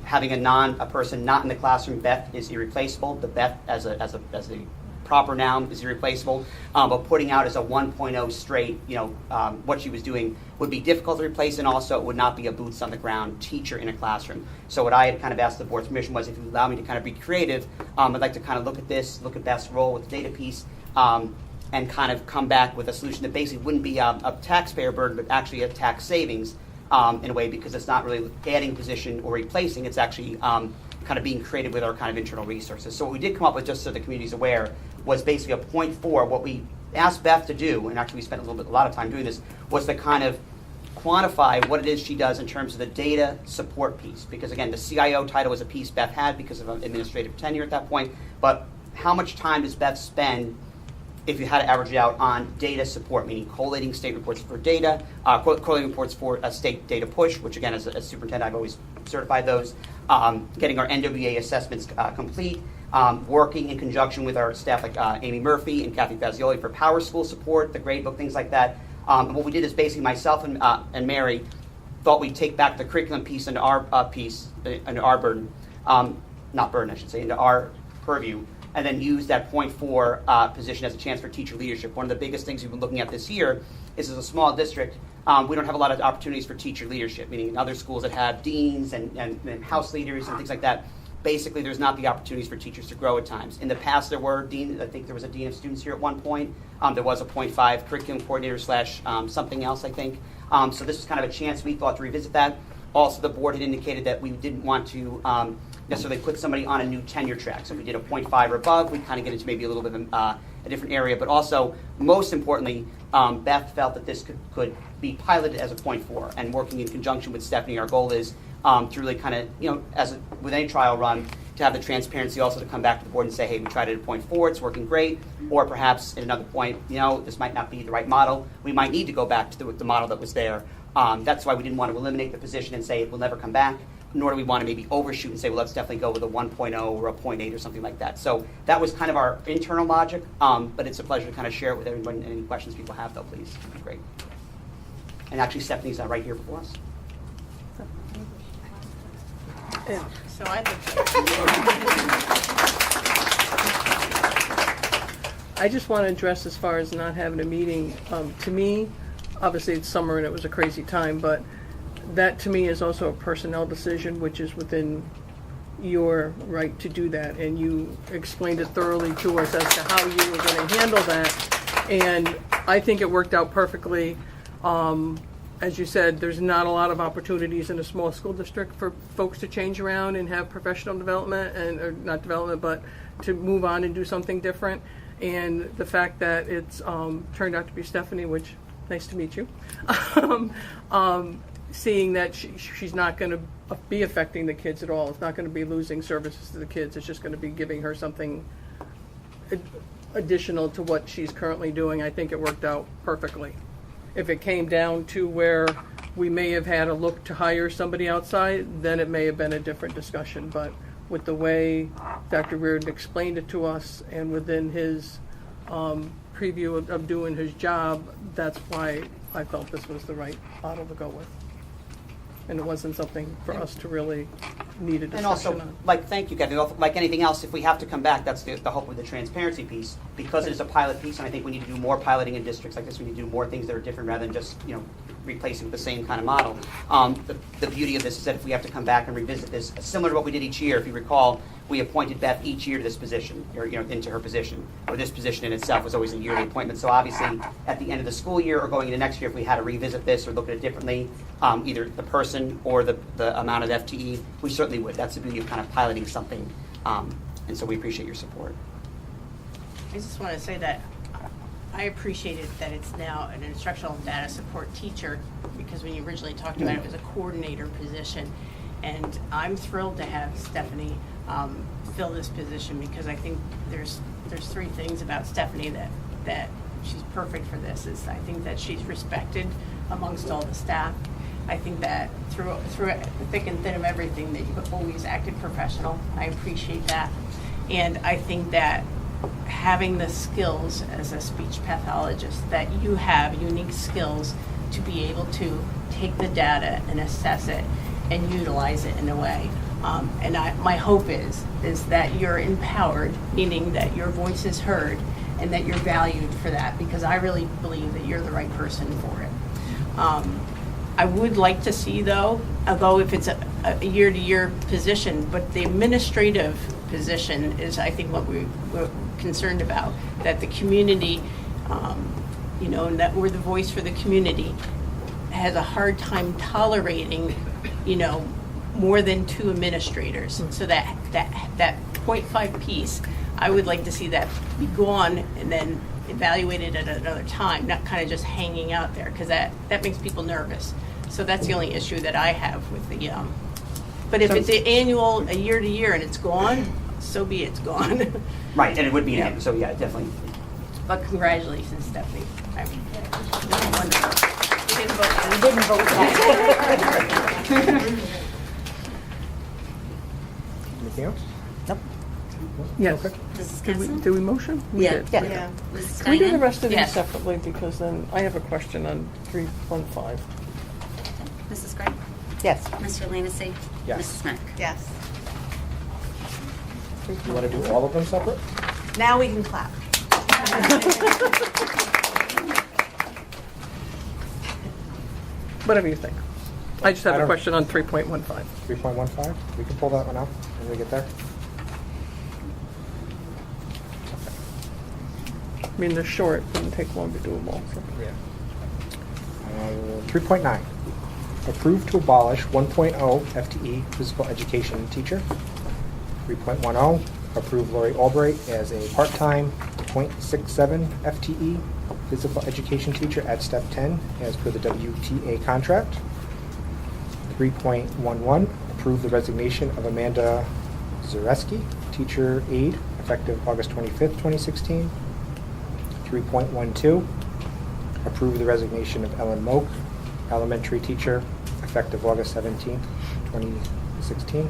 having a person not in the classroom, Beth, is irreplaceable. The Beth as a proper noun is irreplaceable, but putting out as a 1.0 straight, what she was doing would be difficult to replace, and also it would not be a boots on the ground teacher in a classroom. So what I had kind of asked the board's permission was, if you allow me to kind of be creative, I'd like to kind of look at this, look at Beth's role with the data piece, and kind of come back with a solution that basically wouldn't be a taxpayer burden, but actually a tax savings in a way, because it's not really adding a position or replacing, it's actually kind of being creative with our kind of internal resources. So what we did come up with, just so the community's aware, was basically a 0.4. What we asked Beth to do, and actually we spent a lot of time doing this, was to kind of quantify what it is she does in terms of the data support piece. Because again, the CIO title was a piece Beth had because of administrative tenure at that point, but how much time does Beth spend, if you had to average it out, on data support, meaning collating state reports for data, collating reports for a state data push, which again, as a superintendent, I've always certified those, getting our NWA assessments complete, working in conjunction with our staff like Amy Murphy and Kathy Fazioli for Power School support, the gradebook, things like that. And what we did is basically myself and Mary thought we'd take back the curriculum piece into our into our burden, not burden, I should say, into our purview, and then use that 0.4 position as a chance for teacher leadership. One of the biggest things we've been looking at this year is, as a small district, we don't have a lot of opportunities for teacher leadership, meaning in other schools that have deans and house leaders and things like that, basically there's not the opportunities for teachers to grow at times. In the past, there were deans. I think there was a dean of students here at one point. There was a 0.5 curriculum coordinator / something else, I think. So this was kind of a chance we thought to revisit that. Also, the board had indicated that we didn't want to necessarily put somebody on a new tenure track. So if we did a 0.5 or above, we'd kind of get into maybe a little bit of a different area. But also, most importantly, Beth felt that this could be piloted as a 0.4, and working in conjunction with Stephanie, our goal is to really kind of, with any trial run, to have the transparency also to come back to the board and say, hey, we tried it at 0.4, it's working great, or perhaps at another point, this might not be the right model. We might need to go back to the model that was there. That's why we didn't want to eliminate the position and say it will never come back, nor do we want to maybe overshoot and say, well, let's definitely go with a 1.0 or a 0.8 or something like that. So that was kind of our internal logic, but it's a pleasure to kind of share it with everyone. Any questions people have, though, please. That'd be great. And actually, Stephanie's right here before us. Yeah. So I just want to address, as far as not having a meeting, to me, obviously it's summer and it was a crazy time, but that to me is also a personnel decision, which is within your right to do that. And you explained it thoroughly to us as to how you were going to handle that. And I think it worked out perfectly. As you said, there's not a lot of opportunities in a small school district for folks to change around and have professional development, or not development, but to move on and do something different. And the fact that it's turned out to be Stephanie, which, nice to meet you, seeing that she's not going to be affecting the kids at all. It's not going to be losing services to the kids. It's just going to be giving her something additional to what she's currently doing. I think it worked out perfectly. If it came down to where we may have had a look to hire somebody outside, then it may have been a different discussion. But with the way Dr. Reardon explained it to us, and within his preview of doing his job, that's why I felt this was the right model to go with. And it wasn't something for us to really need a discussion And also, on. thank you, Kathy. Like anything else, if we have to come back, that's the hope with the transparency piece, because it is a pilot piece, and I think we need to do more piloting in districts like this. We need to do more things that are different rather than just replacing with the same kind of model. The beauty of this is that if we have to come back and revisit this, similar to what we did each year, if you recall, we appointed Beth each year to this position, or into her position, or this position in itself was always a yearly appointment. So obviously, at the end of the school year or going into next year, if we had to revisit this or look at it differently, either the person or the amount of FTE, we certainly would. That's the beauty of kind of piloting something, and so we appreciate your support. I just want to say that I appreciated that it's now an instructional data support teacher, because when you originally talked about it, it was a coordinator position. And I'm thrilled to have Stephanie fill this position, because I think there's three things about Stephanie that she's perfect for this. Is I think that she's respected amongst all the staff. I think that through the thick and thin of everything, that you've always acted professional. I appreciate that. And I think that having the skills as a speech pathologist, that you have unique skills to be able to take the data and assess it and utilize it in a way. My hope is that you're empowered, meaning that your voice is heard and that you're valued for that, because I really believe that you're the right person for it. I would like to see, though, although if it's a year-to-year position, but the administrative position is, I think, what we're concerned about, that the community, and that we're the voice for the community, has a hard time tolerating, more than 2 administrators. So that 0.5 piece, I would like to see that be gone and then evaluated at another time, not kind of just hanging out there, because that makes people nervous. So that's the only issue that I have with the, but if it's an annual, a year to year, and it's gone, so be it's gone. Right, and it would be an, so yeah, definitely. But congratulations, Stephanie. I mean, this is wonderful. You didn't vote. You didn't vote for that. Anything else? Nope. Yes. Okay. Did we motion? We Yeah. did. Yeah. Yeah. Mrs. Can we do the Steinem? rest of these Yes. separately, because then I have a question on 315. Mrs. Gray? Yes. Mr. Lanisi? Yes. Mrs. Mack? Yes. You want to do all of them separate? Now we can clap. Whatever you think. I just have I a don't- question on 3.15. 3.15, we can pull that one out when we get there. I mean, they're short, it wouldn't take long to do them all. So. Yeah. 3.9, approve to abolish 1.0 FTE physical education teacher. 3.10, approve Lori Albright as a part-time .67 FTE physical education teacher at step 10 as per the WTA contract. 3.11, approve the resignation of Amanda Zareski, teacher aide, effective August 25th, 2016. 3.12, approve the resignation of Ellen Moak, elementary teacher, effective August 17th, 2016.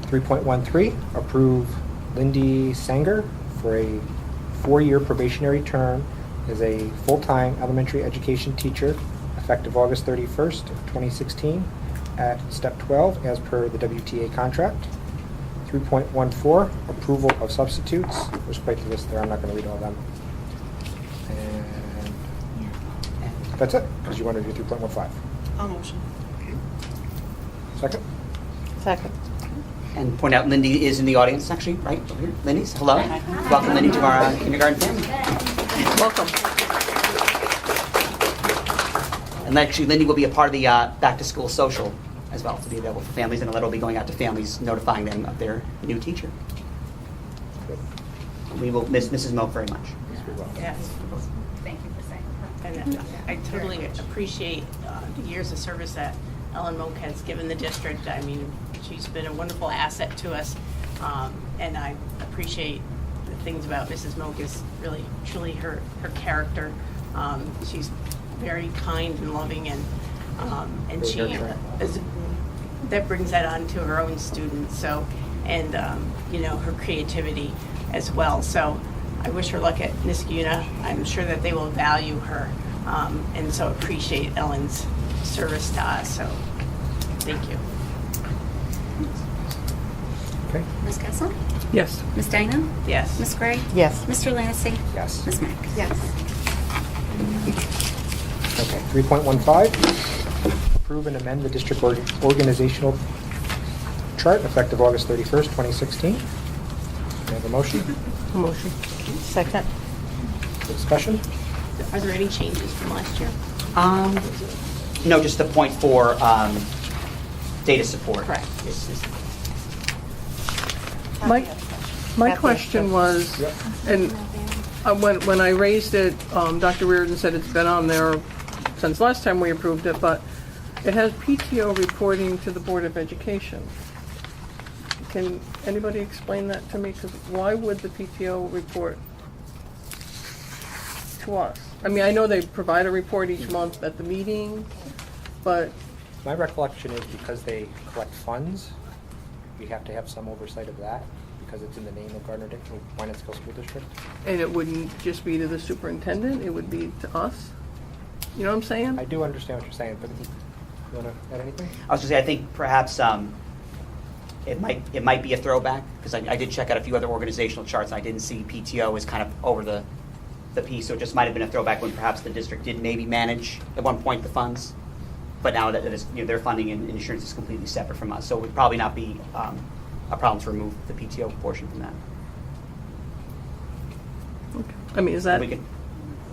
3.13, approve Lindy Sanger for a 4-year probationary term as a full-time elementary education teacher, effective August 31st, 2016, at step 12 as per the WTA contract. 3.14, approval of substitutes. There's quite the list there, I'm not going to read all of them. And that's it, because you wanted to do 3.15. I'll motion. Second? Second. And point out, Lindy is in the audience, actually, right over here. Lindy's, hello. Welcome, Lindy, to our kindergarten family. Welcome. And actually, Lindy will be a part of the back-to-school social as well, to be available for families, and a letter will be going out to families notifying them of their new teacher. Good. We will miss Mrs. Moak very much. Yes, we will. Yes. Thank you for saying And I totally appreciate the years of service that Ellen Moak has given the district. I mean, she's been a wonderful asset to us, and I appreciate the things about Mrs. Moak is really, truly her character. She's very kind and loving, and Very she nurturing. that brings that on to her own students. So, and her creativity as well. So, I wish her luck at Niskuna. I'm sure that they will value her, and so appreciate Ellen's service to us. So, thank you. Okay, Ms. Kessel? Yes. Ms. Steinem? Yes. Ms. Gray? Yes. Mr. Lanisi? yes. Ms. Mack? Yes. Okay, 3.15, approve and amend the district organizational chart effective August 31st, 2016. May I have a motion? Motion. Second. Discussion? Are there any changes from last year? No, just the point for data support. Correct. My Happy question was, Yep. and when I raised it, Dr. Reardon said it's been on there since last time we approved it, but it has PTO reporting to the Board of Education. Can anybody explain that to me? Because why would the PTO report to us? I mean, I know they provide a report each month at the meeting, but My recollection is because they collect funds, we have to have some oversight of that, because it's in the name of Wynantskill School District. And it wouldn't just be to the superintendent, it would be to us? You know what I'm saying? I do understand what you're saying, but you want to add anything? I was going to say, I think perhaps it might be a throwback, because I did check out a few other organizational charts, and I didn't see PTO as kind of over the piece, so it just might have been a throwback when perhaps the district did maybe manage at one point the funds, but now that it is, their funding and insurance is completely separate from us, so it would probably not be a problem to remove the PTO portion from that. Okay. I mean, is that We could-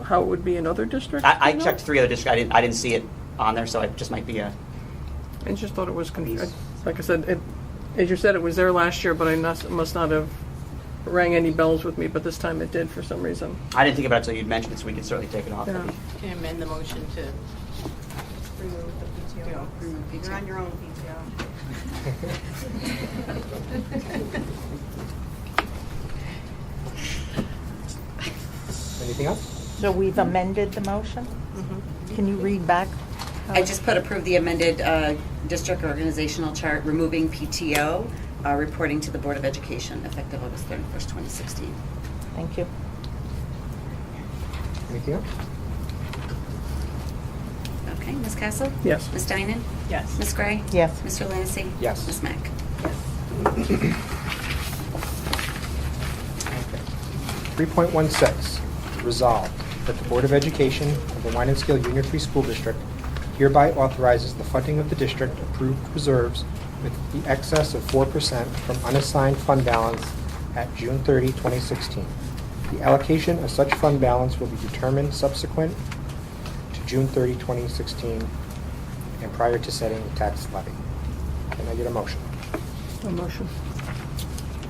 how it would be in other districts? I you know? checked 3 other districts. I didn't see it on there, so it just might be a. I just thought it was, Piece. like I said, as you said, it was there last year, but I must not have rang any bells with me, but this time it did for some reason. I didn't think about it until you'd mentioned it, so we could certainly take it off. Yeah. Can I amend the motion to Remove the PTO. remove You're on your own PTO. Anything else? So we've amended the motion? Can you read back? I just put approve the amended district organizational chart, removing PTO, reporting to the Board of Education, effective August 31st, 2016. Thank you. Anything else? Okay, Ms. Castle? Yes. Ms. Dinan? Yes. Ms. Gray? Yes. Mr. Lancy? Yes. Ms. Mack? 3.16, resolved that the Board of Education of the Wynantskill Union Free School District hereby authorizes the funding of the district approved reserves with the excess of 4% from unassigned fund balance at June 30, 2016. The allocation of such fund balance will be determined subsequent to June 30, 2016, and prior to setting the tax levy. Can I get a motion? A motion.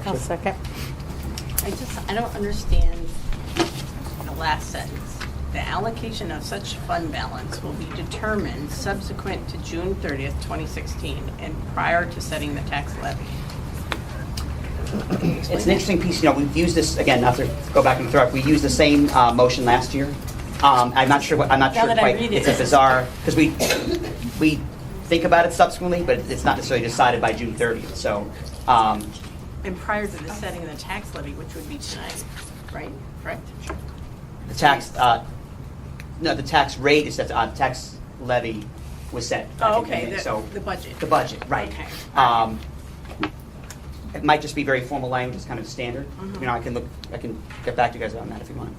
I'll second. I don't understand the last sentence. The allocation of such fund balance will be determined subsequent to June 30th, 2016, and prior to setting the tax levy. It's an interesting piece. We've used this again. Not to go back and throw up. We used the same motion last year. I'm not sure. I'm not Now sure that I quite. read it, It's a bizarre because we think about it subsequently, but it's not necessarily decided by June 30th. So. And prior to the setting of the tax levy, which would be tonight, right? Correct? The tax, no, the tax rate is set, tax levy was set. I Oh, think, okay, so the budget. The budget, right. Okay. It might just be very formal language, it's kind of standard. Mm-hmm. I can get back to you guys on that if you want,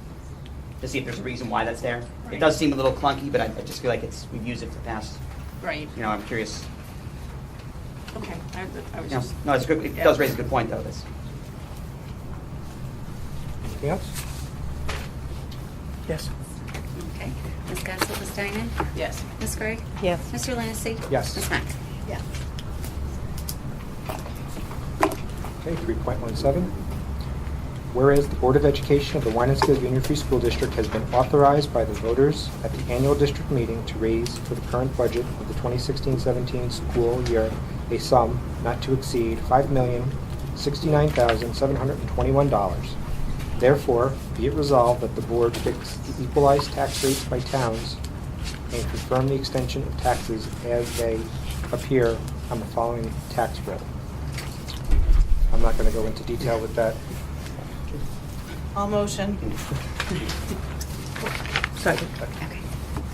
to see if there's a reason why that's there. It does seem a little clunky, but I just feel like we've used it for the past, Right. I'm curious. Okay. I was Yeah. just. No, it's good, it does raise a good point, though, this. Anything else? Yes. Okay. Ms. Castle? Ms. Dinan? Yes. Ms. Gray? Yes. Mr. Lancy? Yes. Ms. Mack? Yes. Okay, 3.17. Whereas the Board of Education of the Wynantskill Union Free School District has been authorized by the voters at the annual district meeting to raise for the current budget of the 2016-17 school year a sum not to exceed $5,069,721. Therefore, be it resolved that the board fix the equalized tax rates by towns and confirm the extension of taxes as they appear on the following tax bill. I'm not going to go into detail with that. All motion. Second.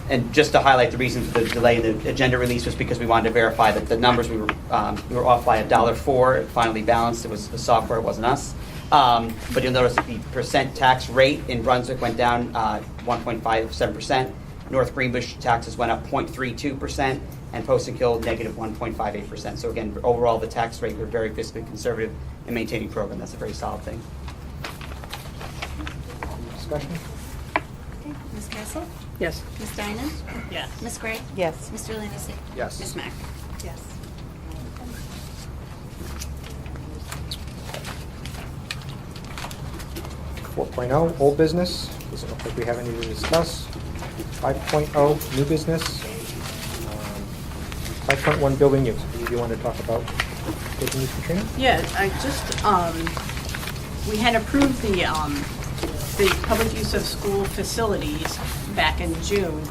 And just to highlight the reason for the delay in the agenda release was because we wanted to verify that the numbers we were off by $1.04. It finally balanced. It was the software, it wasn't us. But you'll notice that the percent tax rate in Brunswick went down 1.57%. North Greenbush taxes went up 0.32%, and Post and Kill negative 1.58%. So again, overall, the tax rate, we're very fiscally conservative in maintaining program. That's a very solid thing. Discussion? Okay. Ms. Castle? Yes. Ms. Dinan? Yes. Ms. Gray? Yes. Mr. Lancy? Yes. Ms. Mack? Yes. Old business. Doesn't look like we have any to discuss. 5.0, new business. 5.1, building use. Do you want to talk about building use, Katrina? Yeah, I just, we had approved the public use of school facilities back in June,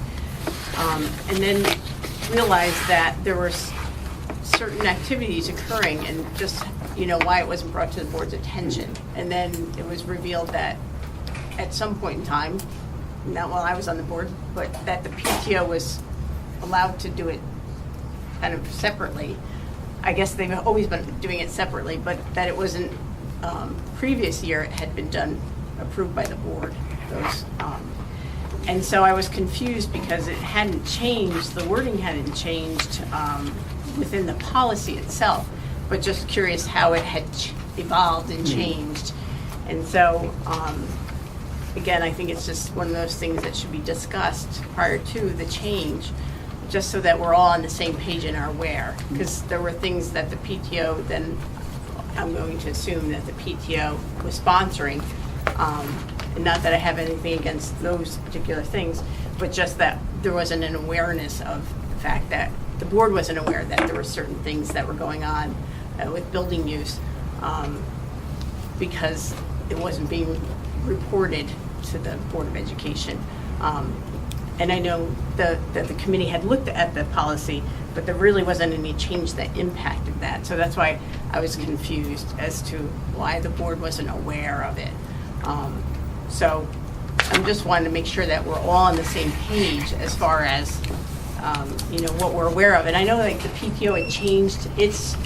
and then realized that there were certain activities occurring and just why it wasn't brought to the board's attention. And then it was revealed that at some point in time, not while I was on the board, but that the PTO was allowed to do it kind of separately. I guess they've always been doing it separately, but that it wasn't, previous year it had been done, approved by the board. And so I was confused because it hadn't changed, the wording hadn't changed within the policy itself, but just curious how it had evolved and changed. And so, again, I think it's just one of those things that should be discussed prior to the change, just so that we're all on the same page and are aware. Because there were things that the PTO, then I'm going to assume that the PTO was sponsoring. And not that I have anything against those particular things, but just that there wasn't an awareness of the fact that the board wasn't aware that there were certain things that were going on with building use, because it wasn't being reported to the Board of Education. And I know that the committee had looked at the policy, but there really wasn't any change that impacted that. So that's why I was confused as to why the board wasn't aware of it. So I'm just wanting to make sure that we're all on the same page as far as, what we're aware of. And I know like the PTO had changed its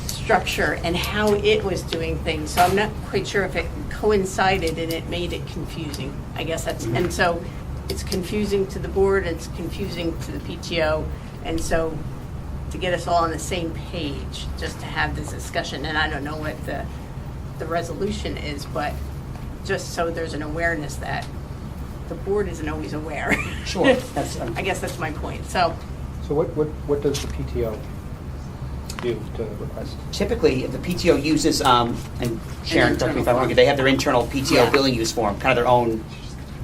structure and how it was doing things. So I'm not quite sure if it coincided and it made it confusing. I guess that's, and so it's confusing to the board, it's confusing to the PTO. And so to get us all on the same page, just to have this discussion, and I don't know what the resolution is, but just so there's an awareness that the board isn't always aware. Sure. That's, I guess that's my point. So what does the PTO do to request? Typically, the PTO uses, and Sharon, correct me if I'm wrong, they have their internal PTO Yeah. billing use form, kind of their own.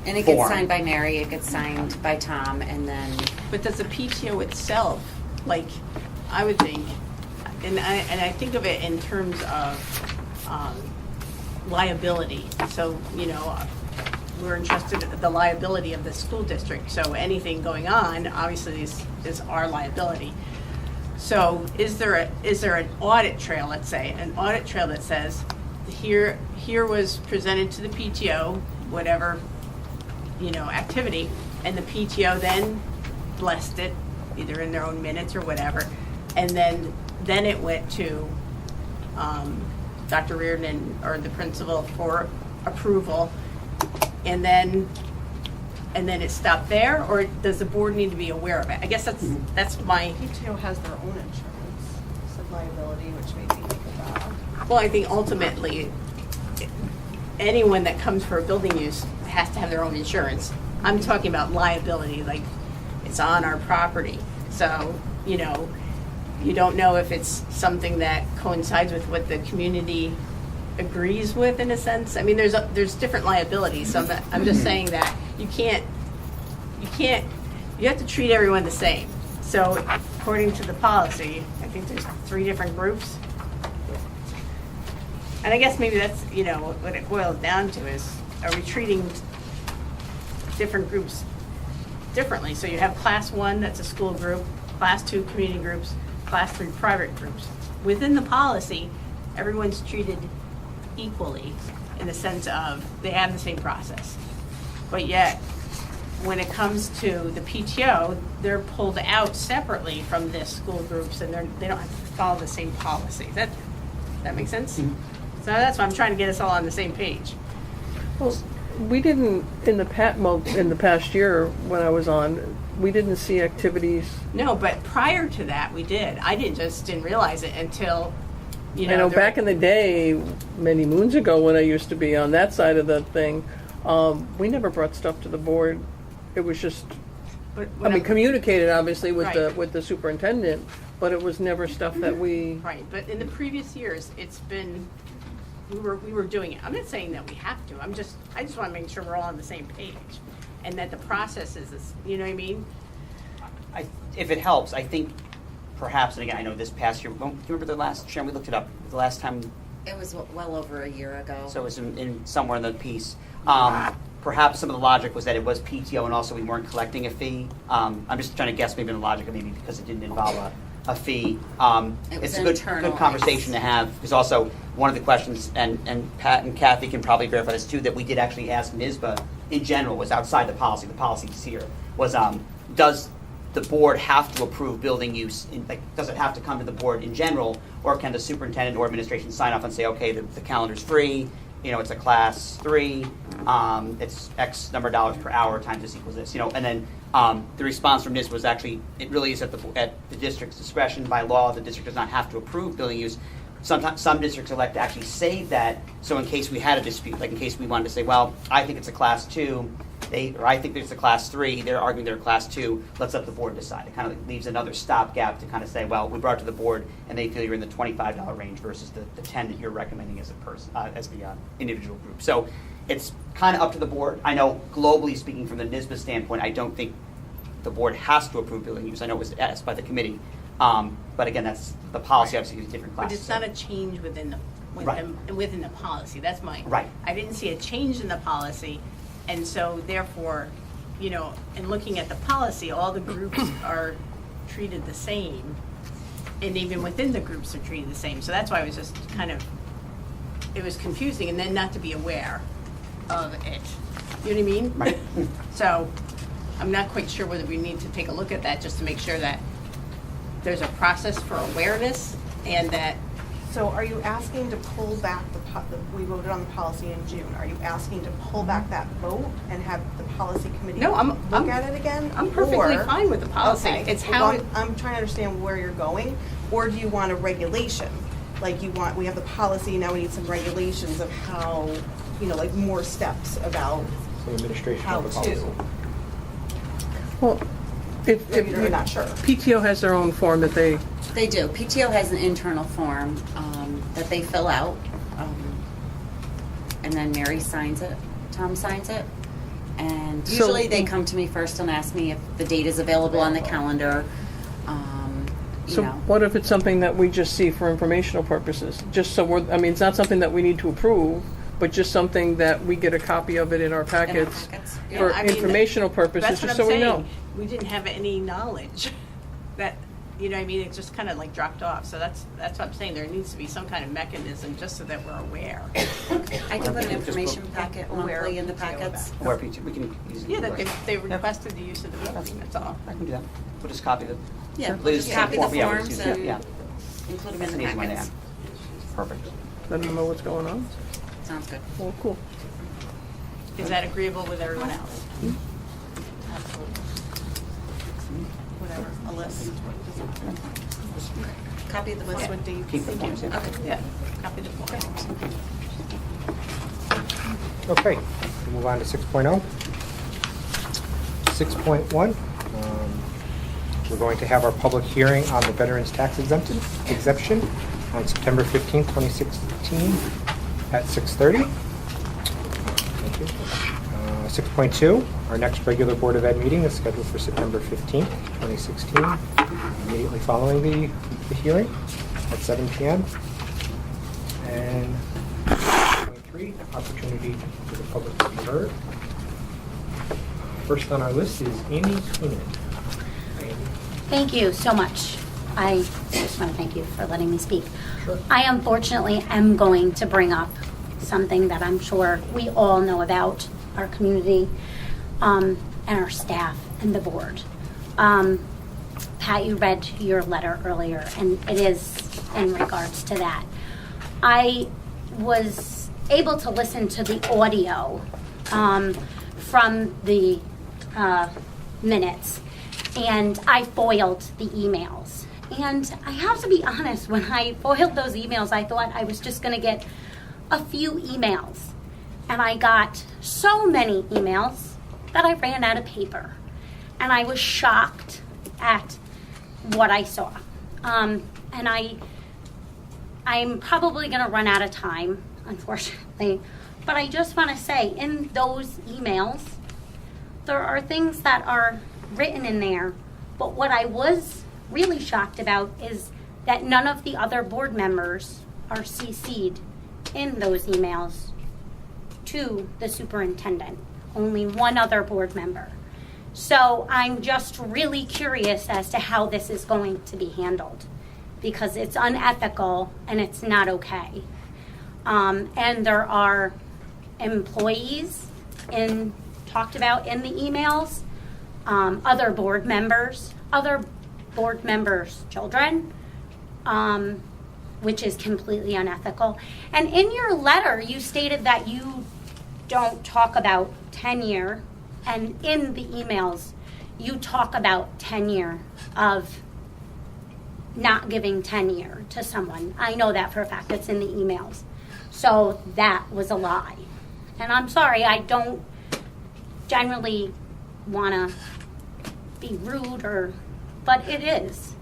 And it form. gets signed by Mary, it gets signed by Tom, and then, but does the PTO itself, like, I would think, and I think of it in terms of liability. So, we're entrusted with the liability of the school district. So anything going on, obviously, is our liability. So is there an audit trail, let's say, an audit trail that says, here was presented to the PTO, whatever, activity, and the PTO then blessed it, either in their own minutes or whatever, and then it went to Dr. Reardon or the principal for approval, and then it stopped there, or does the board need to be aware of it? I guess that's my. PTO has their own insurance, so liability, which made me think of that. Well, I think ultimately, anyone that comes for a building use has to have their own insurance. I'm talking about liability, like it's on our property. So, you don't know if it's something that coincides with what the community agrees with, in a sense. I mean, there's different liabilities. So I'm just saying that you have to treat everyone the same. So according to the policy, I think there's 3 different groups. And I guess maybe that's, what it boils down to is, are we treating different groups differently? So you have class 1, that's a school group, class 2 community groups, class 3 private groups. Within the policy, everyone's treated equally in the sense of they have the same process. But yet, when it comes to the PTO, they're pulled out separately from the school groups, and they don't have to follow the same policy. That makes sense? Mm-hmm. So that's why I'm trying to get us all on the same page. Well, we didn't, in the past year when I was on, we didn't see activities. No, but prior to that, we did. I didn't realize it until, I know back in the day, many moons ago when I used to be on that side of the thing, we never brought stuff to the board. It was just, communicated obviously with the superintendent, but it was never stuff that we. Right, but in the previous years, it's been, we were doing it. I'm not saying that we have to. I just want to make sure we're all on the same page, and that the process is this. You know what I mean? If it helps, I think perhaps, and again, I know this past year. Do you remember the last? Sharon, we looked it up. The last time. it was well over a year ago. So it was in somewhere in the piece. Perhaps some of the logic was that it was PTO and also we weren't collecting a fee. I'm just trying to guess maybe the logic, maybe because it didn't involve a fee. It was It's a good internal, conversation to have, because also one of the questions, and Pat and Kathy can probably verify this too, that we did actually ask NISBA in general, was outside the policy is here, was does the board have to approve building use, does it have to come to the board in general, or can the superintendent or administration sign off and say, okay, the calendar's free, it's a class 3, it's X number of dollars per hour times this equals this, and then the response from NISBA was actually, it really is at the district's discretion. By law, the district does not have to approve building use. Sometimes some districts elect to actually save that, so in case we had a dispute, like in case we wanted to say, well, I think it's a class 2, or I think it's a class 3, they're arguing they're a class 2, let's let the board decide. It kind of leaves another stopgap to kind of say, well, we brought it to the board, and they feel you're in the $25 range versus the 10 that you're recommending as a person, as the individual group. So it's kind of up to the board. I know globally speaking from the NISBA standpoint, I don't think the board has to approve building use. I know it was asked by the committee. But again, that's the policy, obviously, is different But classes. it's not a change within the policy. That's my. Right. I didn't see a change in the policy, and so therefore, in looking at the policy, all the groups are treated the same, and even within the groups are treated the same. So that's why it was just it was confusing, and then not to be aware of it. You know what I mean? Right. So I'm not quite sure whether we need to take a look at that just to make sure that there's a process for awareness and that. So are you asking to pull back we voted on the policy in June. Are you asking to pull back that vote and have the policy committee No, look at it again? I'm perfectly Or- fine with the policy. Okay. It's Well, how I'm trying to understand where you're going. Or do you want a regulation? Like we have the policy, now we need some regulations of how, like more steps about So administration how of the policy. to. Well, if Maybe you're not sure. PTO has their own form that they, They do. PTO has an internal form that they fill out, and then Mary signs it, Tom signs it. And So- usually they come to me first and ask me if the date is available on the calendar. so what if it's something that we just see for informational purposes? Just so it's not something that we need to approve, but just something that we get a copy of it in our packets Yeah, for I mean, informational purposes, that's what just I'm so we saying. know. We didn't have any knowledge that, it just kind of like dropped off. So that's what I'm saying. There needs to be some kind of mechanism just so that we're aware. I can put an information packet monthly in the packets. Or PTO, we can easily. Yeah, that they requested the use of the building, that's all. I can do that. We'll just copy the. Yeah, We'll just copy the form- yeah, we'll forms just use that, and yeah. include them That's in an the easy one to packets. add. Perfect. Let them know what's going on. Sounds good. Well, cool. Is that agreeable with everyone else? Whatever, a list. Copy of the List form. with dates. Keep the forms, yeah. Okay. Yeah. Copy the form. Okay, we'll move on to 6.0. 6.1, we're going to have our public hearing on the veterans tax exemption on September 15, 2016 at 6:30. Thank you. 6.2, our next regular Board of Ed meeting is scheduled for September 15, 2016, immediately following the hearing at 7 p.m. And 6.3, opportunity for the public to be heard. First on our list is Amy Keenan. Thank you so much. I just want to thank you for letting me speak. I unfortunately am going to bring up something that I'm sure we all know about our community and our staff and the board. Pat, you read your letter earlier, and it is in regards to that. I was able to listen to the audio from the minutes, and I foiled the emails. And I have to be honest, when I foiled those emails, I thought I was just going to get a few emails. And I got so many emails that I ran out of paper. And I was shocked at what I saw. And I'm probably going to run out of time, unfortunately. But I just want to say, in those emails, there are things that are written in there. But what I was really shocked about is that none of the other board members are CC'd in those emails to the superintendent. Only one other board member. So I'm just really curious as to how this is going to be handled, because it's unethical and it's not okay. And there are employees talked about in the emails, other board members' children, which is completely unethical. And in your letter, you stated that you don't talk about tenure, and in the emails, you talk about tenure of not giving tenure to someone. I know that for a fact. It's in the emails. So that was a lie. And I'm sorry, I don't generally want to be rude, but it is.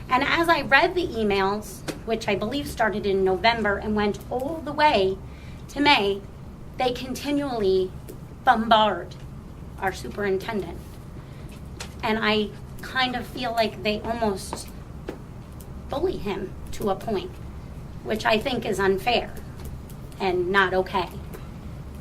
And as I read the emails, which I believe started in November and went all the way to May, they continually bombard our superintendent. And I kind of feel like they almost bully him to a point, which I think is unfair and not okay.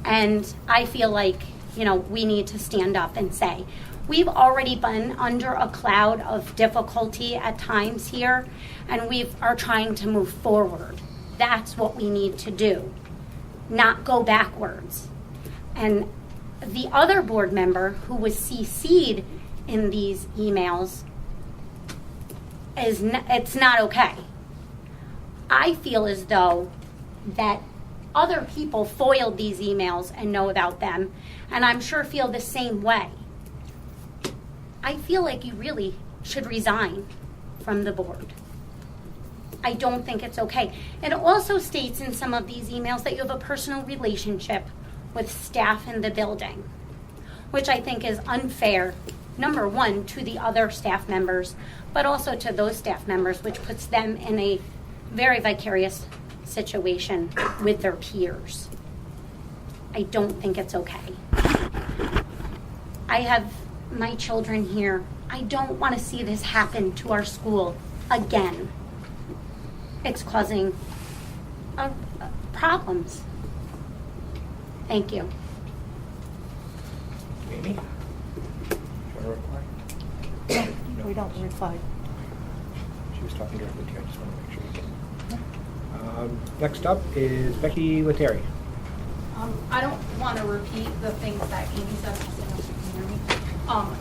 And I feel like, we need to stand up and say, we've already been under a cloud of difficulty at times here, and we are trying to move forward. That's what we need to do, not go backwards. And the other board member who was CC'd in these emails, it's not okay. I feel as though that other people foiled these emails and know about them, and I'm sure feel the same way. I feel like you really should resign from the board. I don't think it's okay. It also states in some of these emails that you have a personal relationship with staff in the building, which I think is unfair, number one, to the other staff members, but also to those staff members, which puts them in a very vicarious situation with their peers. I don't think it's okay. I have my children here. I don't want to see this happen to our school again. It's causing problems. Thank you. Amy? Do you want to reply? No. We don't reply. She was talking directly to you. I just want to make sure you get it. Next up is Becky Lettieri. I don't want to repeat the things that Amy said, so you can hear me.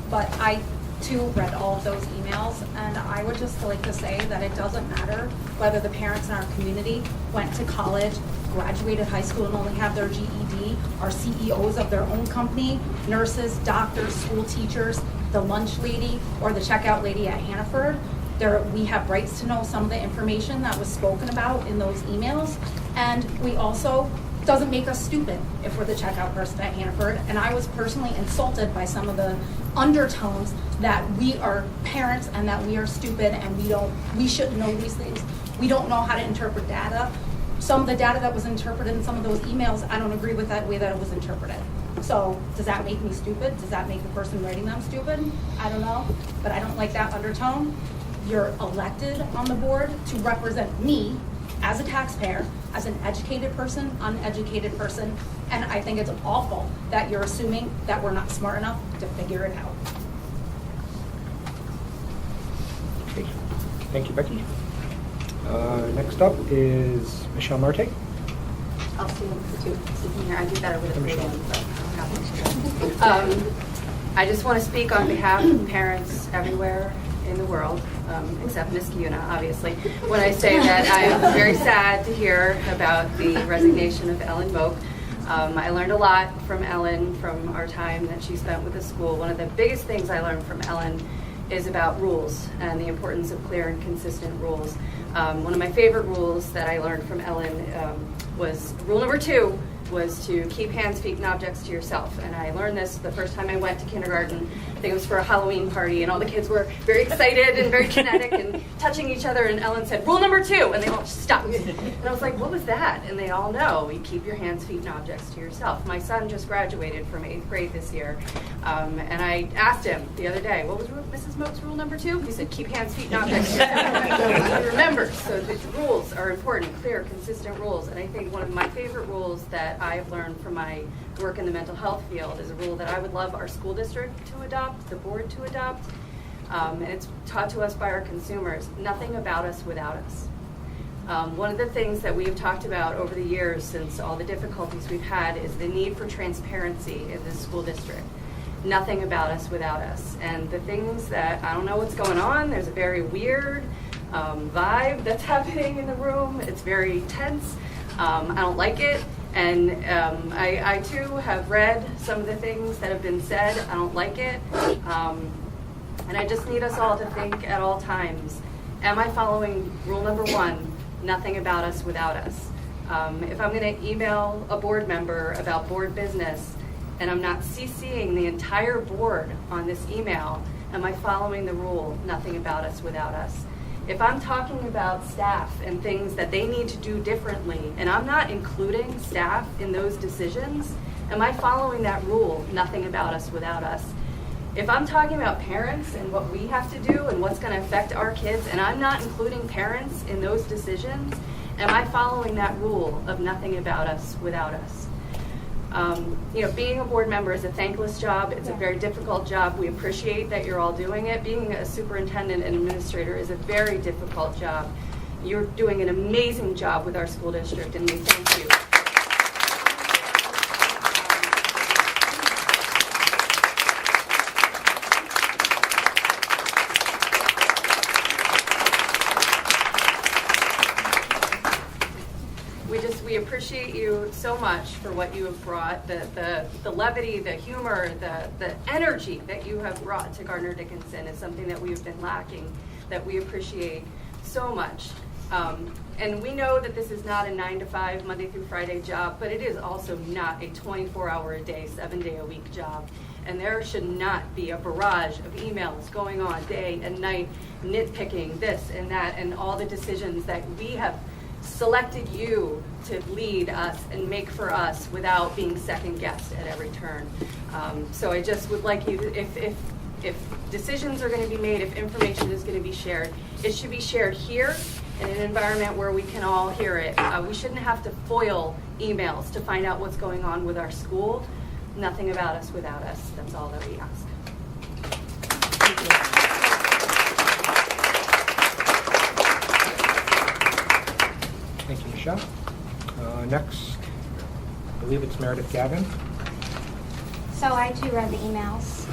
But I too read all of those emails, and I would just like to say that it doesn't matter whether the parents in our community went to college, graduated high school and only have their GED, are CEOs of their own company, nurses, doctors, school teachers, the lunch lady, or the checkout lady at Hannaford. We have rights to know some of the information that was spoken about in those emails, and we also, doesn't make us stupid if we're the checkout person at Hannaford. And I was personally insulted by some of the undertones that we are parents and that we are stupid and we shouldn't know these things. We don't know how to interpret data. Some of the data that was interpreted in some of those emails, I don't agree with that way that it was interpreted. So does that make me stupid? Does that make the person writing them stupid? I don't know, but I don't like that undertone. You're elected on the board to represent me as a taxpayer, as an educated person, uneducated person, and I think it's awful that you're assuming that we're not smart enough to figure it out. Okay. Thank you, Becky. Next up is Michelle Marte. I'll see you sitting here. I do better with a Michelle. podium, but I'm happy to. I just want to speak on behalf of parents everywhere in the world, except Niskayuna, obviously, when I say that I am very sad to hear about the resignation of Ellen Moak. I learned a lot from Ellen from our time that she spent with the school. One of the biggest things I learned from Ellen is about rules and the importance of clear and consistent rules. One of my favorite rules that I learned from Ellen was rule number 2 was to keep hands, feet, and objects to yourself. And I learned this the first time I went to kindergarten. I think it was for a Halloween party, and all the kids were very excited and very kinetic and touching each other, and Ellen said, rule number 2, and they all stopped. And I was like, what was that? And they all know, you keep your hands, feet, and objects to yourself. My son just graduated from 8th grade this year, and I asked him the other day, what was Mrs. Moak's rule number 2? He said, keep hands, feet, and objects to yourself. He remembers, so the rules are important, clear, consistent rules, and I think one of my favorite rules that that I've learned from my work in the mental health field is a rule that I would love our school district to adopt, the board to adopt, and it's taught to us by our consumers: nothing about us without us. One of the things that we've talked about over the years since all the difficulties we've had is the need for transparency in this school district. Nothing about us without us. And the things that, I don't know what's going on, there's a very weird vibe that's happening in the room. It's very tense. I don't like it. And I too have read some of the things that have been said. I don't like it. And I just need us all to think at all times, am I following rule number 1, nothing about us without us? If I'm going to email a board member about board business and I'm not CCing the entire board on this email, am I following the rule, nothing about us without us? If I'm talking about staff and things that they need to do differently and I'm not including staff in those decisions, am I following that rule, nothing about us without us? If I'm talking about parents and what we have to do and what's going to affect our kids, and I'm not including parents in those decisions, am I following that rule of nothing about us without us? Being a board member is a thankless job. It's a very difficult job. We appreciate that you're all doing it. Being a superintendent and administrator is a very difficult job. You're doing an amazing job with our school district, and we thank you. We appreciate you so much for what you have brought, the levity, the humor, the energy that you have brought to Gardner Dickinson is something that we've been lacking, that we appreciate so much. And we know that this is not a 9-to-5, Monday through Friday job, but it is also not a 24-hour-a-day, 7-day-a-week job. And there should not be a barrage of emails going on day and night, nitpicking this and that, and all the decisions that we have selected you to lead us and make for us without being second guessed at every turn. So I just would like you, if decisions are going to be made, if information is going to be shared, it should be shared here in an environment where we can all hear it. We shouldn't have to foil emails to find out what's going on with our school. Nothing about us without us. That's all that we ask. Thank you. Thank you, Michelle. Next, I believe it's Meredith Gavin. So I too read the emails,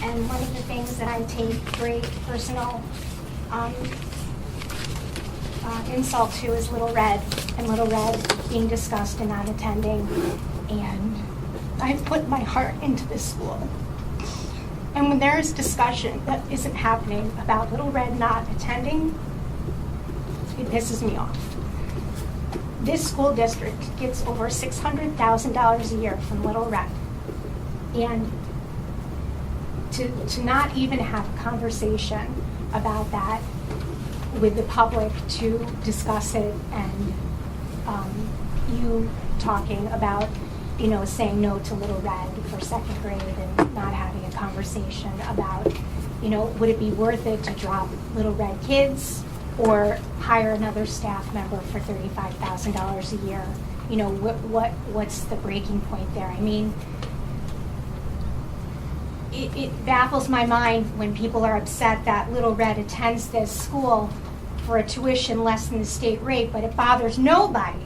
and one of the things that I take great personal insult to is Little Red, and Little Red being discussed and not attending. And I've put my heart into this school. And when there is discussion that isn't happening about Little Red not attending, it pisses me off. This school district gets over $600,000 a year from Little Red. And to not even have a conversation about that with the public, to discuss it, and you talking about, saying no to Little Red for second grade and not having a conversation about, would it be worth it to drop Little Red kids or hire another staff member for $35,000 a year? What's the breaking point there? I mean, it baffles my mind when people are upset that Little Red attends this school for a tuition less than the state rate, but it bothers nobody